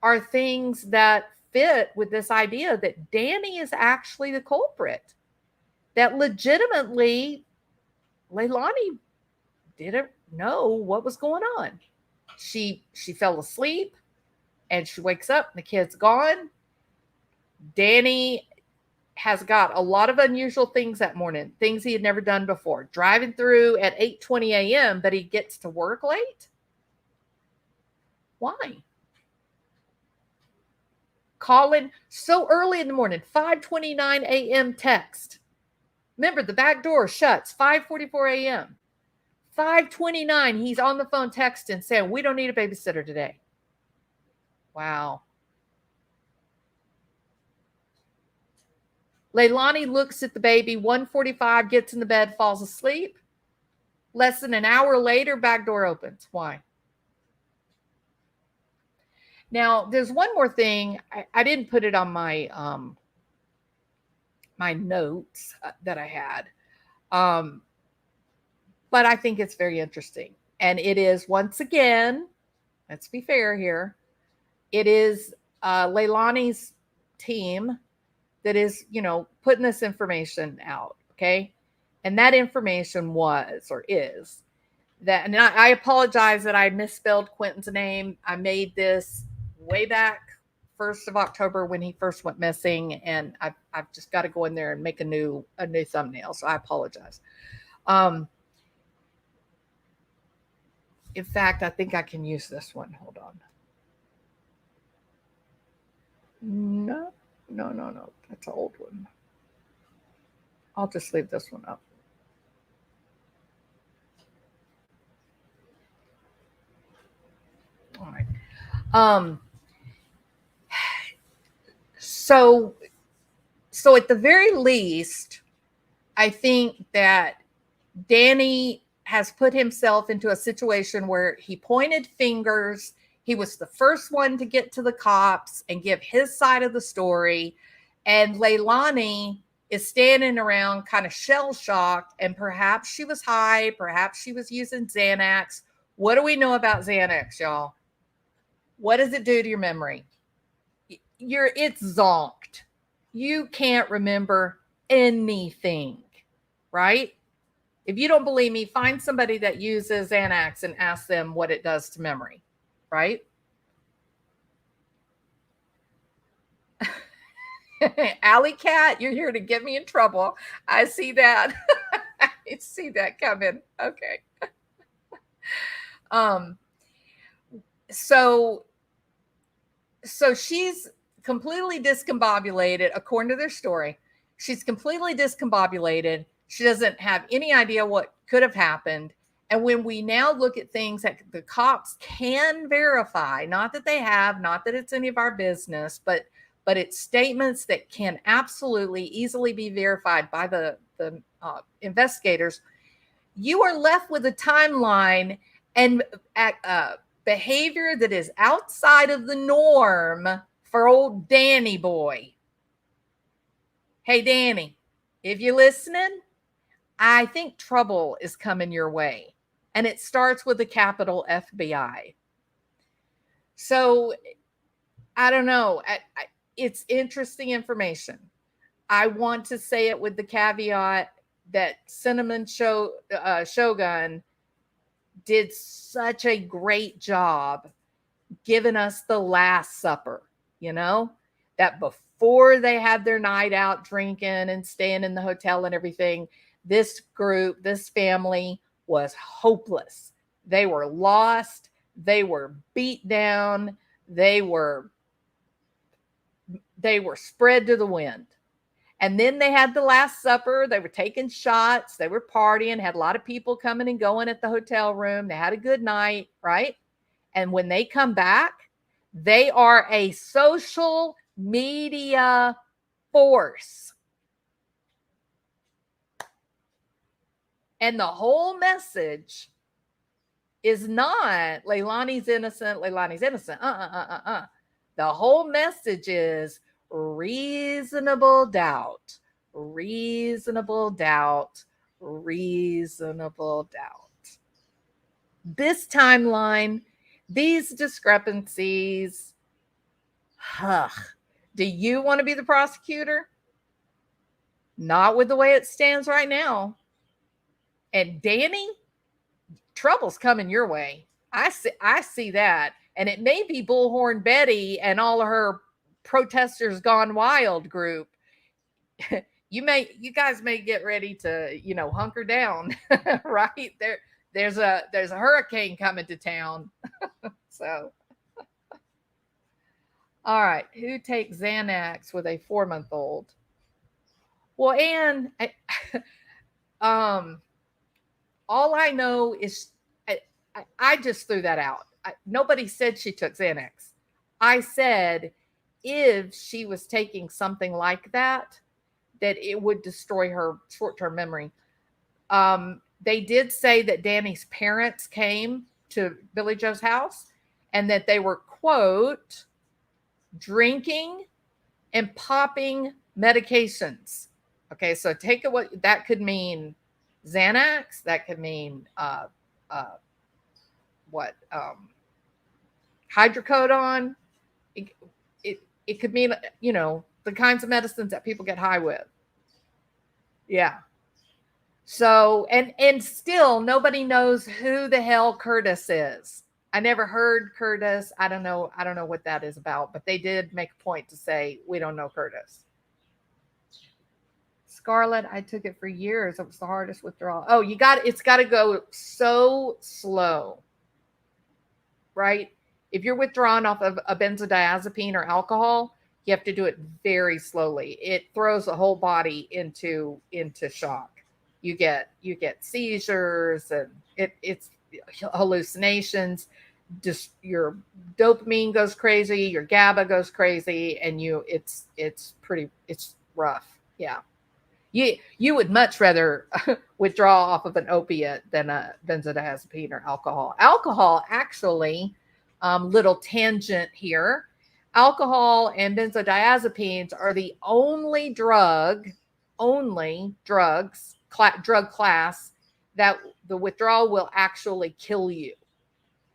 are things that fit with this idea that Danny is actually the culprit. That legitimately, Leilani didn't know what was going on. She fell asleep and she wakes up and the kid's gone. Danny has got a lot of unusual things that morning, things he had never done before. Driving through at 8:20 a.m., but he gets to work late? Why? Calling so early in the morning, 5:29 a.m. text. Remember, the back door shuts 5:44 a.m. 5:29, he's on the phone texting saying, we don't need a babysitter today. Wow. Leilani looks at the baby, 1:45, gets in the bed, falls asleep. Less than an hour later, back door opens. Why? Now, there's one more thing. I didn't put it on my my notes that I had. But I think it's very interesting. And it is, once again, let's be fair here, it is Leilani's team that is, putting this information out, okay? And that information was, or is, that, and I apologize that I misspelled Quinton's name. I made this way back 1st of October when he first went missing, and I've just got to go in there and make a new thumbnail, so I apologize. In fact, I think I can use this one. Hold on. No. That's an old one. I'll just leave this one up. All right. Um, so at the very least, I think that Danny has put himself into a situation where he pointed fingers. He was the first one to get to the cops and give his side of the story. And Leilani is standing around kind of shell shocked. And perhaps she was high. Perhaps she was using Xanax. What do we know about Xanax, y'all? What does it do to your memory? It's zonked. You can't remember anything, right? If you don't believe me, find somebody that uses Xanax and ask them what it does to memory, right? Alley Cat, you're here to get me in trouble. I see that. I see that coming. Okay. Um, so she's completely discombobulated, according to their story. She's completely discombobulated. She doesn't have any idea what could have happened. And when we now look at things that the cops can verify, not that they have, not that it's any of our business, but it's statements that can absolutely easily be verified by the investigators, you are left with a timeline and behavior that is outside of the norm for old Danny boy. Hey, Danny, if you're listening, I think trouble is coming your way. And it starts with the capital FBI. So I don't know. It's interesting information. I want to say it with the caveat that Cinnamon Shogun did such a great job giving us the Last Supper, that before they had their night out drinking and staying in the hotel and everything, this group, this family was hopeless. They were lost. They were beat down. They were spread to the wind. And then they had the Last Supper. They were taking shots. They were partying, had a lot of people coming and going at the hotel room. They had a good night, right? And when they come back, they are a social media force. And the whole message is not Leilani's innocent, Leilani's innocent. The whole message is reasonable doubt, reasonable doubt, reasonable doubt. This timeline, these discrepancies, do you want to be the prosecutor? Not with the way it stands right now. And Danny, trouble's coming your way. I see that. And it may be Bullhorn Betty and all of her protesters gone wild group. You guys may get ready to, hunker down, right? There's a hurricane coming to town. So, all right, who takes Xanax with a 4-month-old? Well, Anne, all I know is I just threw that out. Nobody said she took Xanax. I said if she was taking something like that it would destroy her short-term memory. They did say that Danny's parents came to Billy Joe's house and that they were, quote, drinking and popping medications. Okay, so take it what that could mean. Xanax, that could mean hydrocodone. It could mean, the kinds of medicines that people get high with. Yeah. So, and still nobody knows who the hell Curtis is. I never heard Curtis. I don't know what that is about, but they did make a point to say, we don't know Curtis. Scarlett, I took it for years. It was the hardest withdrawal. Oh, it's got to go so slow, right? If you're withdrawing off of a benzodiazepine or alcohol, you have to do it very slowly. It throws the whole body into shock. You get seizures and it's hallucinations. just your dopamine goes crazy, your GABA goes crazy, and it's rough. Yeah. You would much rather withdraw off of an opiate than a benzodiazepine or alcohol. Alcohol, actually, little tangent here. Alcohol and benzodiazepines are the only drug class that the withdrawal will actually kill you.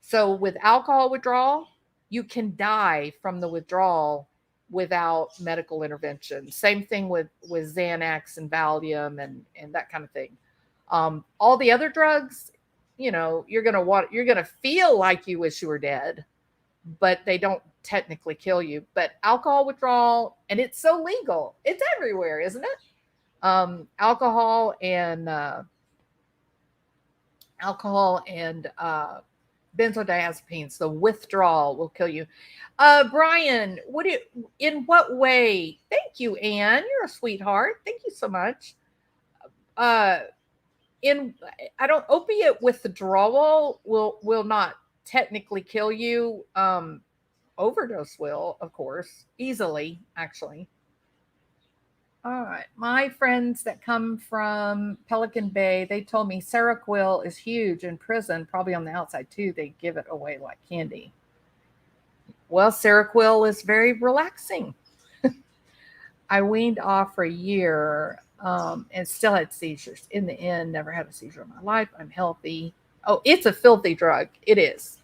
So with alcohol withdrawal, you can die from the withdrawal without medical intervention. Same thing with Xanax and Valium and that kind of thing. All the other drugs, you're gonna feel like you wish you were dead, but they don't technically kill you. But alcohol withdrawal, and it's so legal, it's everywhere, isn't it? Alcohol and benzodiazepines, the withdrawal will kill you. Brian, in what way? Thank you, Anne. You're a sweetheart. Thank you so much. Opiate withdrawal will not technically kill you. Overdose will, of course, easily, actually. All right. My friends that come from Pelican Bay, they told me Seroquel is huge in prison, probably on the outside too. They give it away like candy. Well, Seroquel is very relaxing. I weaned off for a year and still had seizures. In the end, never had a seizure in my life. I'm healthy. Oh, it's a filthy drug. It is.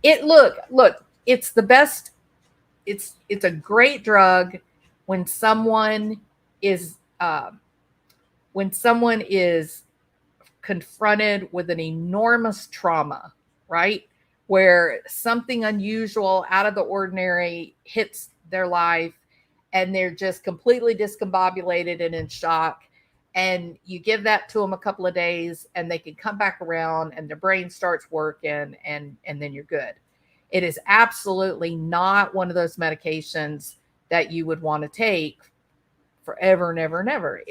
Look, it's the best. It's a great drug when someone is confronted with an enormous trauma, right? Where something unusual, out of the ordinary hits their life and they're just completely discombobulated and in shock. And you give that to them a couple of days and they can come back around and their brain starts working and then you're good. It is absolutely not one of those medications that you would want to take forever and ever and ever.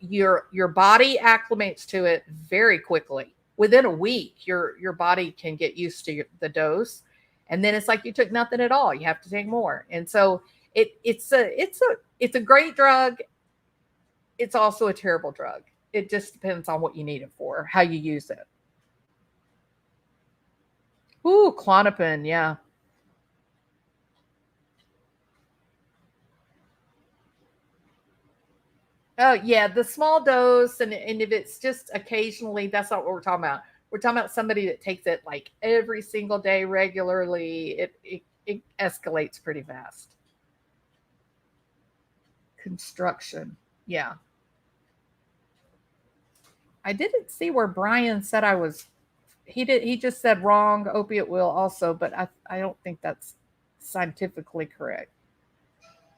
Your body acclimates to it very quickly. Within a week, your body can get used to the dose, and then it's like you took nothing at all. You have to take more. And so it's a great drug. It's also a terrible drug. It just depends on what you need it for, how you use it. Ooh, Klonopin, yeah. Oh, yeah, the small dose, and if it's just occasionally, that's not what we're talking about. We're talking about somebody that takes it like every single day regularly. It escalates pretty fast. Construction, yeah. I didn't see where Brian said I was. He just said wrong. Opiate will also, but I don't think that's scientifically correct.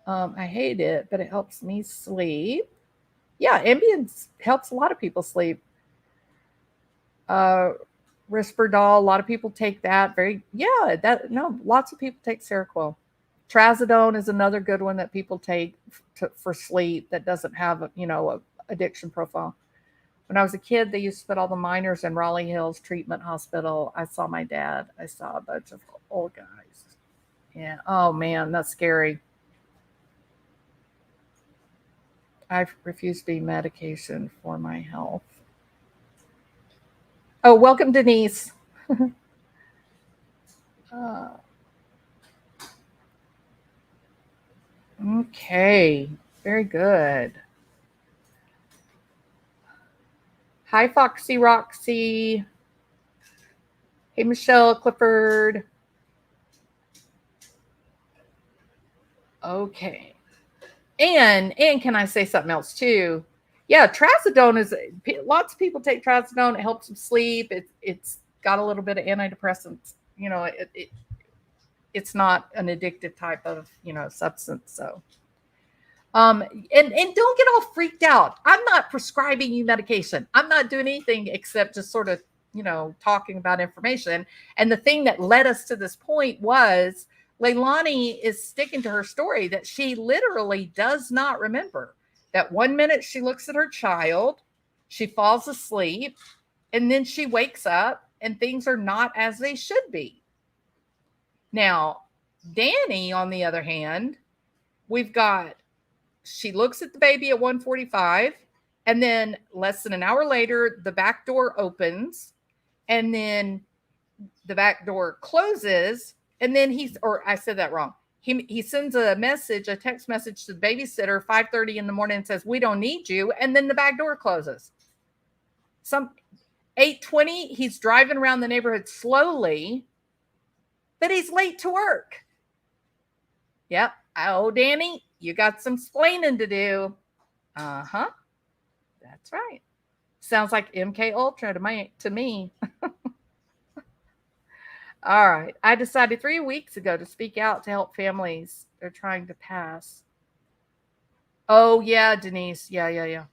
I hate it, but it helps me sleep. Yeah, Ambien helps a lot of people sleep. Uh, Risperdal, a lot of people take that. Lots of people take Seroquel. Trazodone is another good one that people take for sleep that doesn't have a addiction profile. When I was a kid, they used to put all the minors in Raleigh Hills Treatment Hospital. I saw my dad. I saw a bunch of old guys. Yeah. Oh man, that's scary. I refuse to be medication for my health. Oh, welcome, Denise. uh, okay, very good. Hi, Foxy Roxy. Hey, Michelle Clifford. Okay. And can I say something else too? Yeah, trazodone is, lots of people take trazodone. It helps them sleep. It's got a little bit of antidepressants. It's not an addictive type of substance. So, and don't get all freaked out. I'm not prescribing you medication. I'm not doing anything except just sort of talking about information. And the thing that led us to this point was Leilani is sticking to her story that she literally does not remember. That 1 minute she looks at her child, she falls asleep, and then she wakes up and things are not as they should be. Now, Danny, on the other hand, we've got, she looks at the baby at 1:45, and then less than an hour later, the back door opens, and then the back door closes, and then I said that wrong. He sends a text message to the babysitter 5:30 in the morning and says, "We don't need you," and then the back door closes. Some 8:20, he's driving around the neighborhood slowly, but he's late to work. Yep. Oh, Danny, you got some splaining to do. Uh-huh. That's right. Sounds like MK Ultra to me. All right. I decided 3 weeks ago to speak out to help families they're trying to pass. Oh, yeah, Denise. Yeah.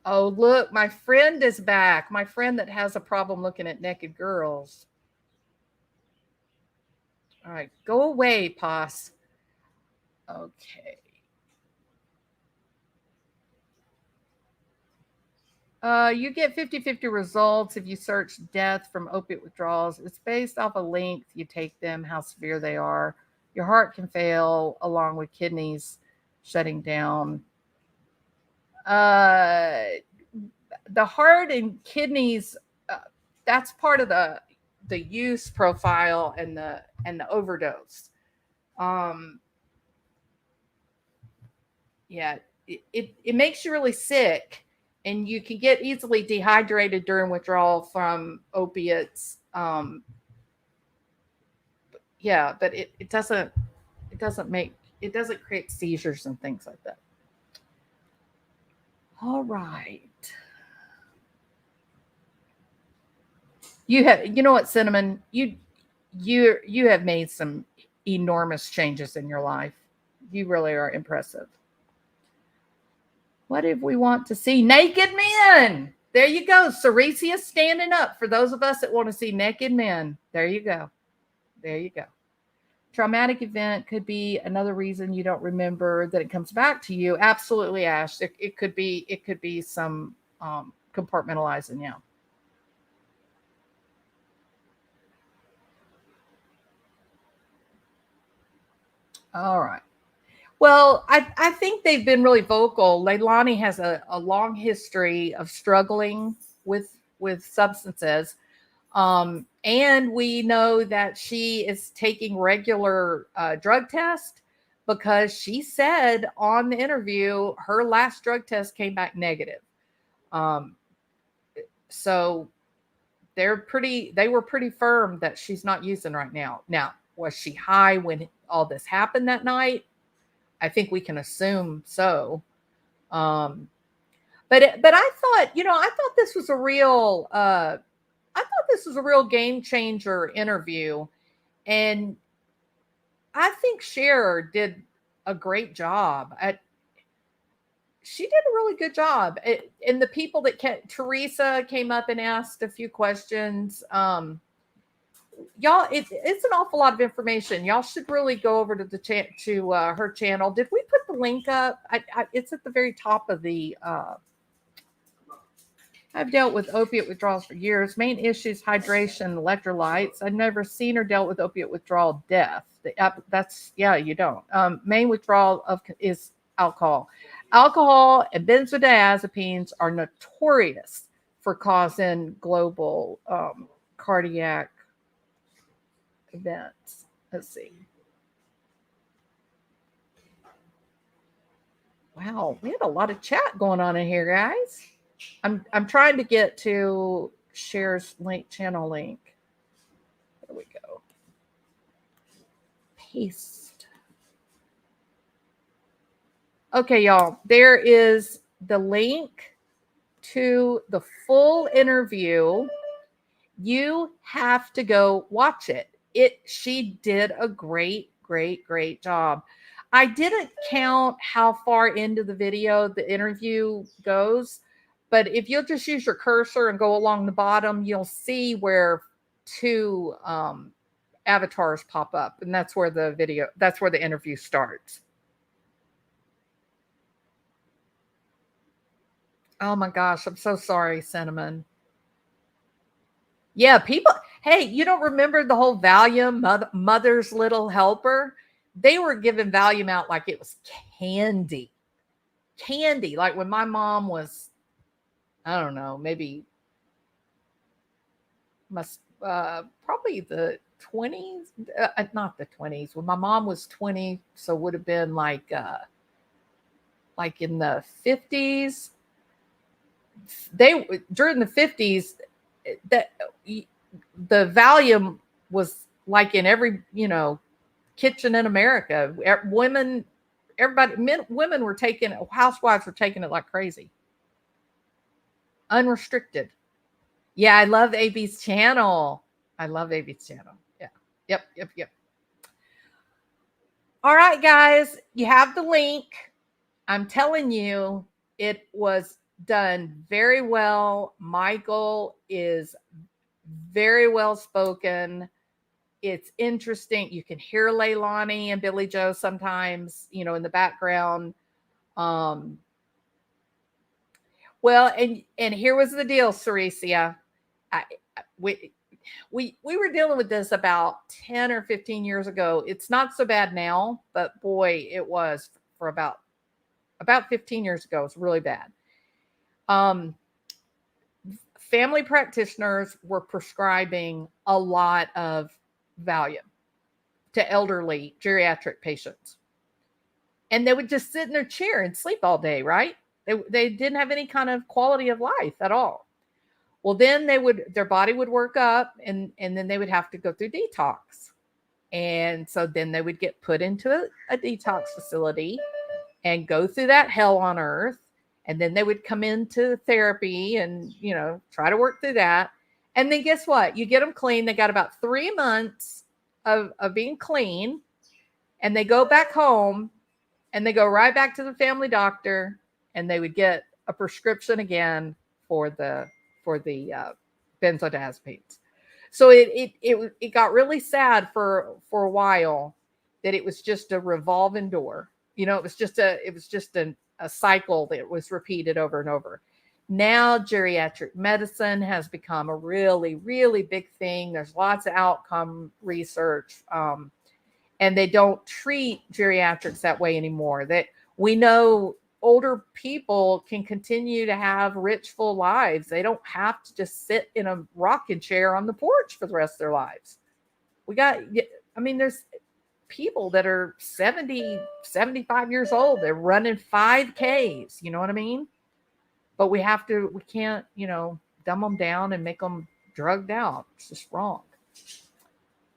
Oh, look, my friend is back. My friend that has a problem looking at naked girls. All right, go away, Poss. Okay. You get 50-50 results if you search death from opiate withdrawals. It's based off a length you take them, how severe they are. Your heart can fail along with kidneys shutting down. The heart and kidneys, that's part of the use profile and the overdose. Yeah, it makes you really sick, and you can get easily dehydrated during withdrawal from opiates. Yeah, but it doesn't create seizures and things like that. All right. You know what, Cinnamon? You have made some enormous changes in your life. You really are impressive. What if we want to see naked men? There you go. Ceresius standing up for those of us that want to see naked men. There you go. There you go. Traumatic event could be another reason you don't remember that it comes back to you. Absolutely, Ash. It could be some compartmentalizing. Yeah. All right. Well, I think they've been really vocal. Leilani has a long history of struggling with substances. And we know that she is taking regular drug tests because she said on the interview her last drug test came back negative. So they were pretty firm that she's not using right now. Now, was she high when all this happened that night? I think we can assume so. But I thought, I thought this was a real game changer interview, and I think Cher did a great job. She did a really good job. And the people that Teresa came up and asked a few questions. Y'all, it's an awful lot of information. Y'all should really go over to her channel. Did we put the link up? It's at the very top of the. I've dealt with opiate withdrawals for years. Main issues: hydration, electrolytes. I've never seen or dealt with opiate withdrawal death. You don't. Main withdrawal is alcohol. Alcohol and benzodiazepines are notorious for causing global cardiac events. Let's see. Wow, we had a lot of chat going on in here, guys. I'm trying to get to Cher's channel link. There we go. Paste. Okay, y'all. There is the link to the full interview. You have to go watch it. She did a great job. I didn't count how far into the video the interview goes, but if you'll just use your cursor and go along the bottom, you'll see where two avatars pop up, and that's where the interview starts. Oh my gosh, I'm so sorry, Cinnamon. Yeah, people, hey, you don't remember the whole Valium, Mother's Little Helper? They were giving Valium out like it was candy. Candy. Like when my mom was, I don't know, maybe must probably the 20s, not the 20s. When my mom was 20, so would have been like in the 50s. They during the 50s that the Valium was like in every, kitchen in America. Women, everybody, women were taking it, housewives were taking it like crazy. Unrestricted. Yeah, I love AB's channel. I love AB's channel. Yeah. Yep. All right, guys, you have the link. I'm telling you, it was done very well. Michael is very well spoken. It's interesting. You can hear Leilani and Billy Joe sometimes, in the background. Well, and here was the deal, Ceresia. We were dealing with this about 10 or 15 years ago. It's not so bad now, but boy, it was for about 15 years ago. It's really bad. Family practitioners were prescribing a lot of Valium to elderly geriatric patients. And they would just sit in their chair and sleep all day, right? They didn't have any kind of quality of life at all. Well, then their body would work up and then they would have to go through detox. And so then they would get put into a detox facility and go through that hell on earth. And then they would come into therapy and, try to work through that. And then guess what? You get them clean. They got about 3 months of being clean. And they go back home and they go right back to the family doctor and they would get a prescription again for the benzodiazepines. So it got really sad for a while that it was just a revolving door. It was just a cycle that was repeated over and over. Now geriatric medicine has become a really, really big thing. There's lots of outcome research, and they don't treat geriatrics that way anymore. That we know older people can continue to have rich, full lives. They don't have to just sit in a rocking chair on the porch for the rest of their lives. There's people that are 70, 75 years old. They're running 5Ks. You know what I mean? But we can't, dumb them down and make them drugged out. It's just wrong.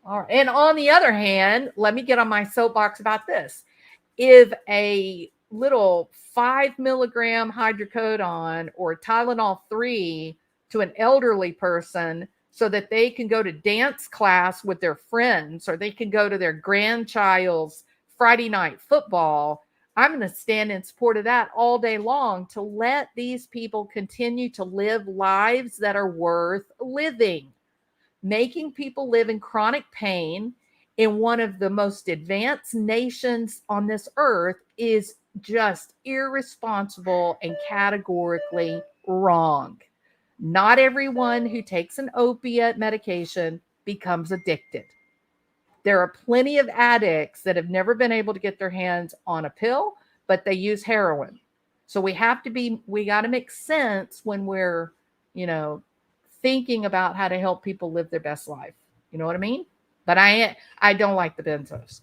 All right. And on the other hand, let me get on my soapbox about this. If a little 5 milligram hydrocodone or Tylenol 3 to an elderly person so that they can go to dance class with their friends or they can go to their grandchild's Friday night football, I'm going to stand in support of that all day long to let these people continue to live lives that are worth living. Making people live in chronic pain in one of the most advanced nations on this earth is just irresponsible and categorically wrong. Not everyone who takes an opiate medication becomes addicted. There are plenty of addicts that have never been able to get their hands on a pill, but they use heroin. So we got to make sense when we're, thinking about how to help people live their best life. You know what I mean? But I don't like the benzos.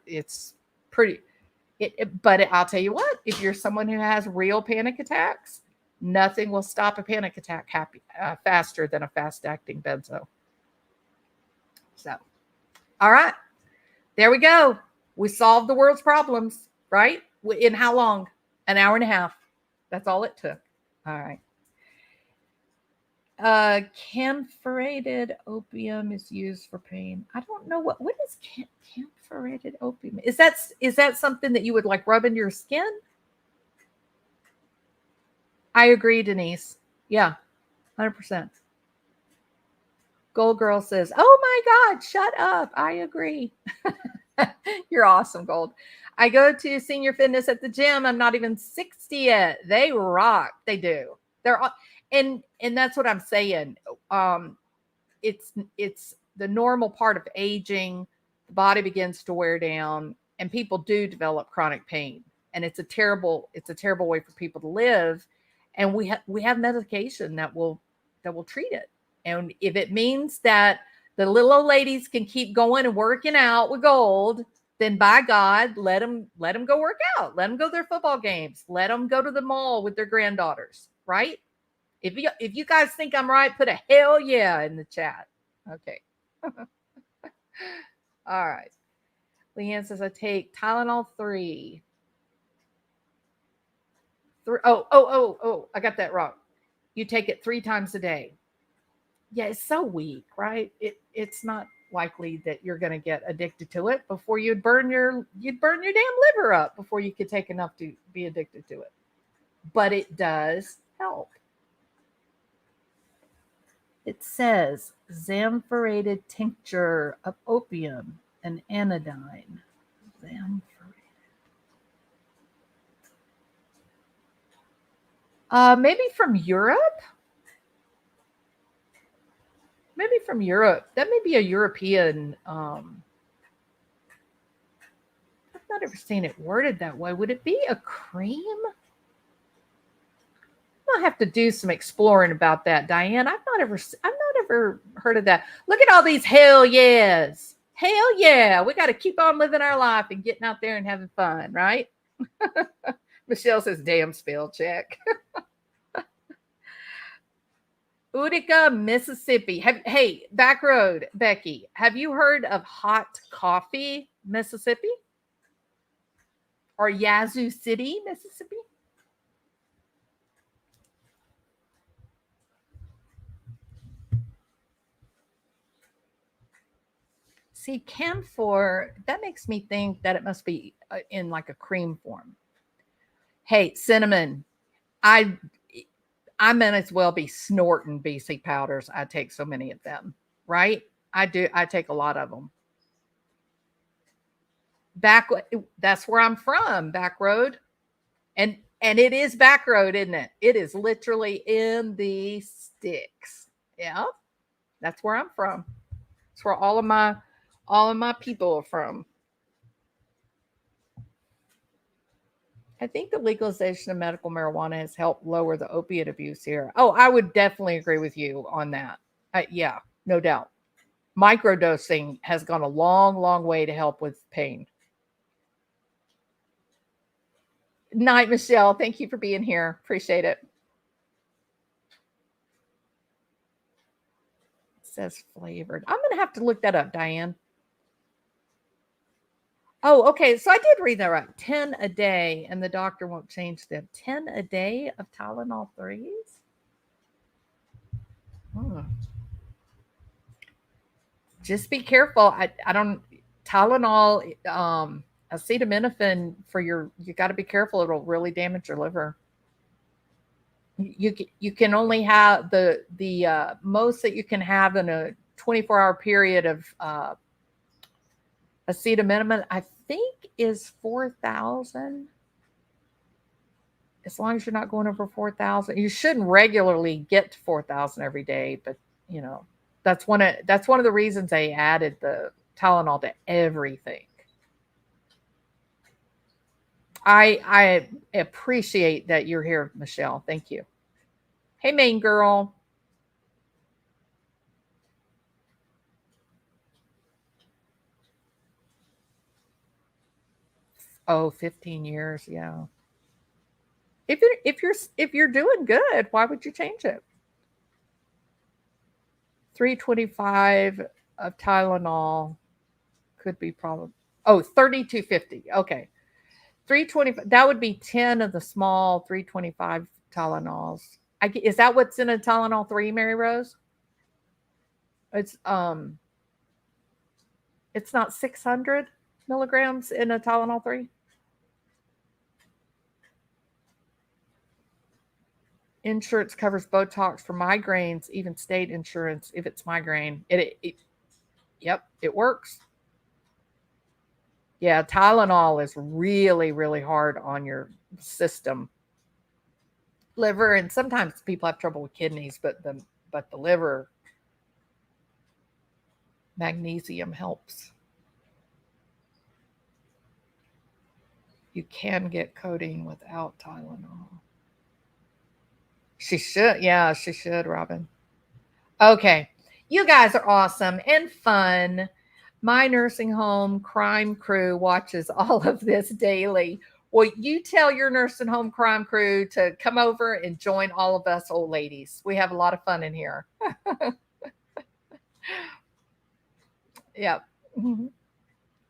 It's pretty. But I'll tell you what, if you're someone who has real panic attacks, nothing will stop a panic attack faster than a fast-acting benzo. So, all right. There we go. We solved the world's problems, right? In how long? An hour and a half. That's all it took. All right. Camphorated opium is used for pain. I don't know what is camphorated opium. Is that something that you would like rub into your skin? I agree, Denise. Yeah, 100%. Gold Girl says, "Oh my God, shut up." I agree. You're awesome, Gold. I go to Senior Fitness at the gym. I'm not even 60 yet. They rock. They do. And that's what I'm saying. it's the normal part of aging. The body begins to wear down, and people do develop chronic pain, and it's a terrible way for people to live. And we have medication that will treat it. And if it means that the little old ladies can keep going and working out with gold, then by God, let them go work out. Let them go to their football games. Let them go to the mall with their granddaughters, right? If you guys think I'm right, put a hell yeah in the chat. Okay. All right. Leanne says, I take Tylenol 3. Oh, I got that wrong. You take it 3 times a day. Yeah, it's so weak, right? It's not likely that you're going to get addicted to it before you'd burn your damn liver up before you could take enough to be addicted to it. But it does help. It says xanthurated tincture of opium and anodyne. Maybe from Europe. Maybe from Europe. That may be a European. I've not ever seen it worded that way. Would it be a cream? I'll have to do some exploring about that, Diane. I've not ever heard of that. Look at all these hell yes. Hell yeah. We got to keep on living our life and getting out there and having fun, right? Michelle says, damn spell check. Utica, Mississippi. Hey, back road, Becky. Have you heard of Hot Coffee, Mississippi? Or Yazoo City, Mississippi? See, camphor, that makes me think that it must be in like a cream form. Hey, cinnamon, I might as well be snorting BC powders. I take so many of them, right? I do. I take a lot of them. That's where I'm from, back road. And it is back road, isn't it? It is literally in the sticks. Yeah. That's where I'm from. That's where all of my people are from. I think the legalization of medical marijuana has helped lower the opiate abuse here. Oh, I would definitely agree with you on that. Yeah, no doubt. Microdosing has gone a long, long way to help with pain. Night, Michelle. Thank you for being here. Appreciate it. It says flavored. I'm going to have to look that up, Diane. Oh, okay. So I did read that right. 10 a day, and the doctor won't change them. 10 a day of Tylenol 3s? Just be careful. I don't Tylenol, acetaminophen for you got to be careful. It'll really damage your liver. You can only have the most that you can have in a 24-hour period of acetaminophen, I think, is 4,000. As long as you're not going over 4,000, you shouldn't regularly get to 4,000 every day. But that's one of the reasons they added the Tylenol to everything. I appreciate that you're here, Michelle. Thank you. Hey, main girl. Oh, 15 years. Yeah. If you're doing good, why would you change it? 325 of Tylenol could be probably 3250. Okay. 325. That would be 10 of the small 325 Tylenols. Is that what's in a Tylenol 3, Mary Rose? It's not 600 milligrams in a Tylenol 3. Insurance covers Botox for migraines, even state insurance if it's migraine. Yep, it works. Yeah, Tylenol is really, really hard on your system. Liver, and sometimes people have trouble with kidneys, but the liver, Magnesium helps. You can get codeine without Tylenol. She should. Yeah, she should, Robin. Okay. You guys are awesome and fun. My nursing home crime crew watches all of this daily. Well, you tell your nursing home crime crew to come over and join all of us old ladies. We have a lot of fun in here. Yep. Mhm.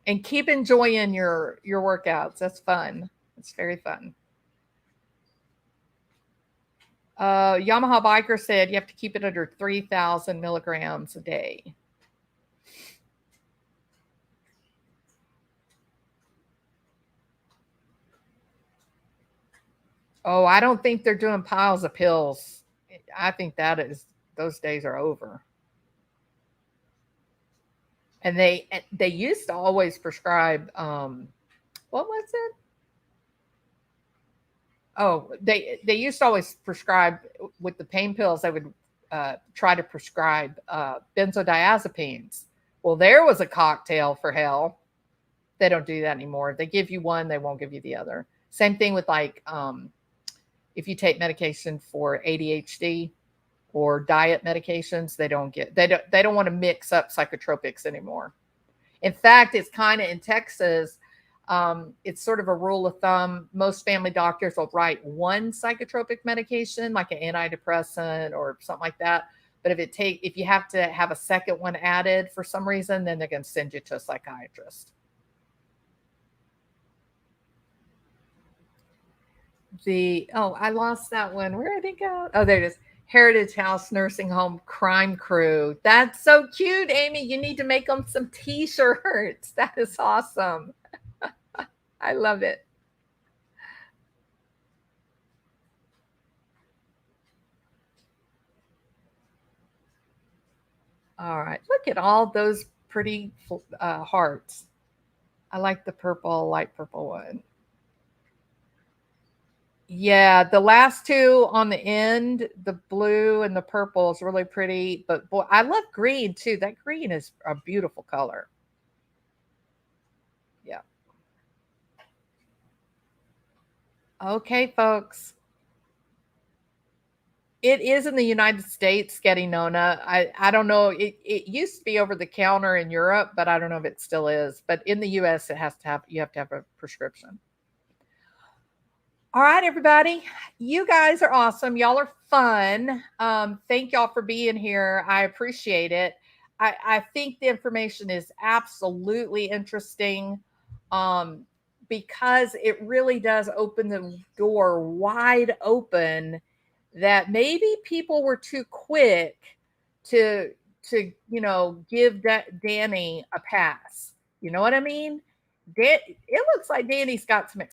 And keep enjoying your workouts. That's fun. It's very fun. Yamaha Biker said you have to keep it under 3,000 milligrams a day. Oh, I don't think they're doing piles of pills. I think those days are over. And they used to always prescribe what was it? Oh, they used to always prescribe with the pain pills. They would try to prescribe benzodiazepines. Well, there was a cocktail for hell. They don't do that anymore. They give you one, they won't give you the other. Same thing with like if you take medication for ADHD or diet medications, they don't want to mix up psychotropics anymore. In fact, it's kind of in Texas. It's sort of a rule of thumb. Most family doctors will write one psychotropic medication, like an antidepressant or something like that. But if you have to have a second one added for some reason, then they're going to send you to a psychiatrist. I lost that one. Where did it go? Oh, there it is. Heritage House Nursing Home Crime Crew. That's so cute, Amy. You need to make them some t-shirts. That is awesome. I love it. All right. Look at all those pretty hearts. I like the purple, light purple one. Yeah, the last two on the end, the blue and the purple is really pretty. But boy, I love green too. That green is a beautiful color. Yeah. Okay, folks. It is in the United States, Nona. I don't know. It used to be over the counter in Europe, but I don't know if it still is. But in the US, you have to have a prescription. All right, everybody. You guys are awesome. Y'all are fun. Thank y'all for being here. I appreciate it. I think the information is absolutely interesting because it really does open the door wide open that maybe people were too quick to give that Danny a pass. You know what I mean? It looks like Danny's got some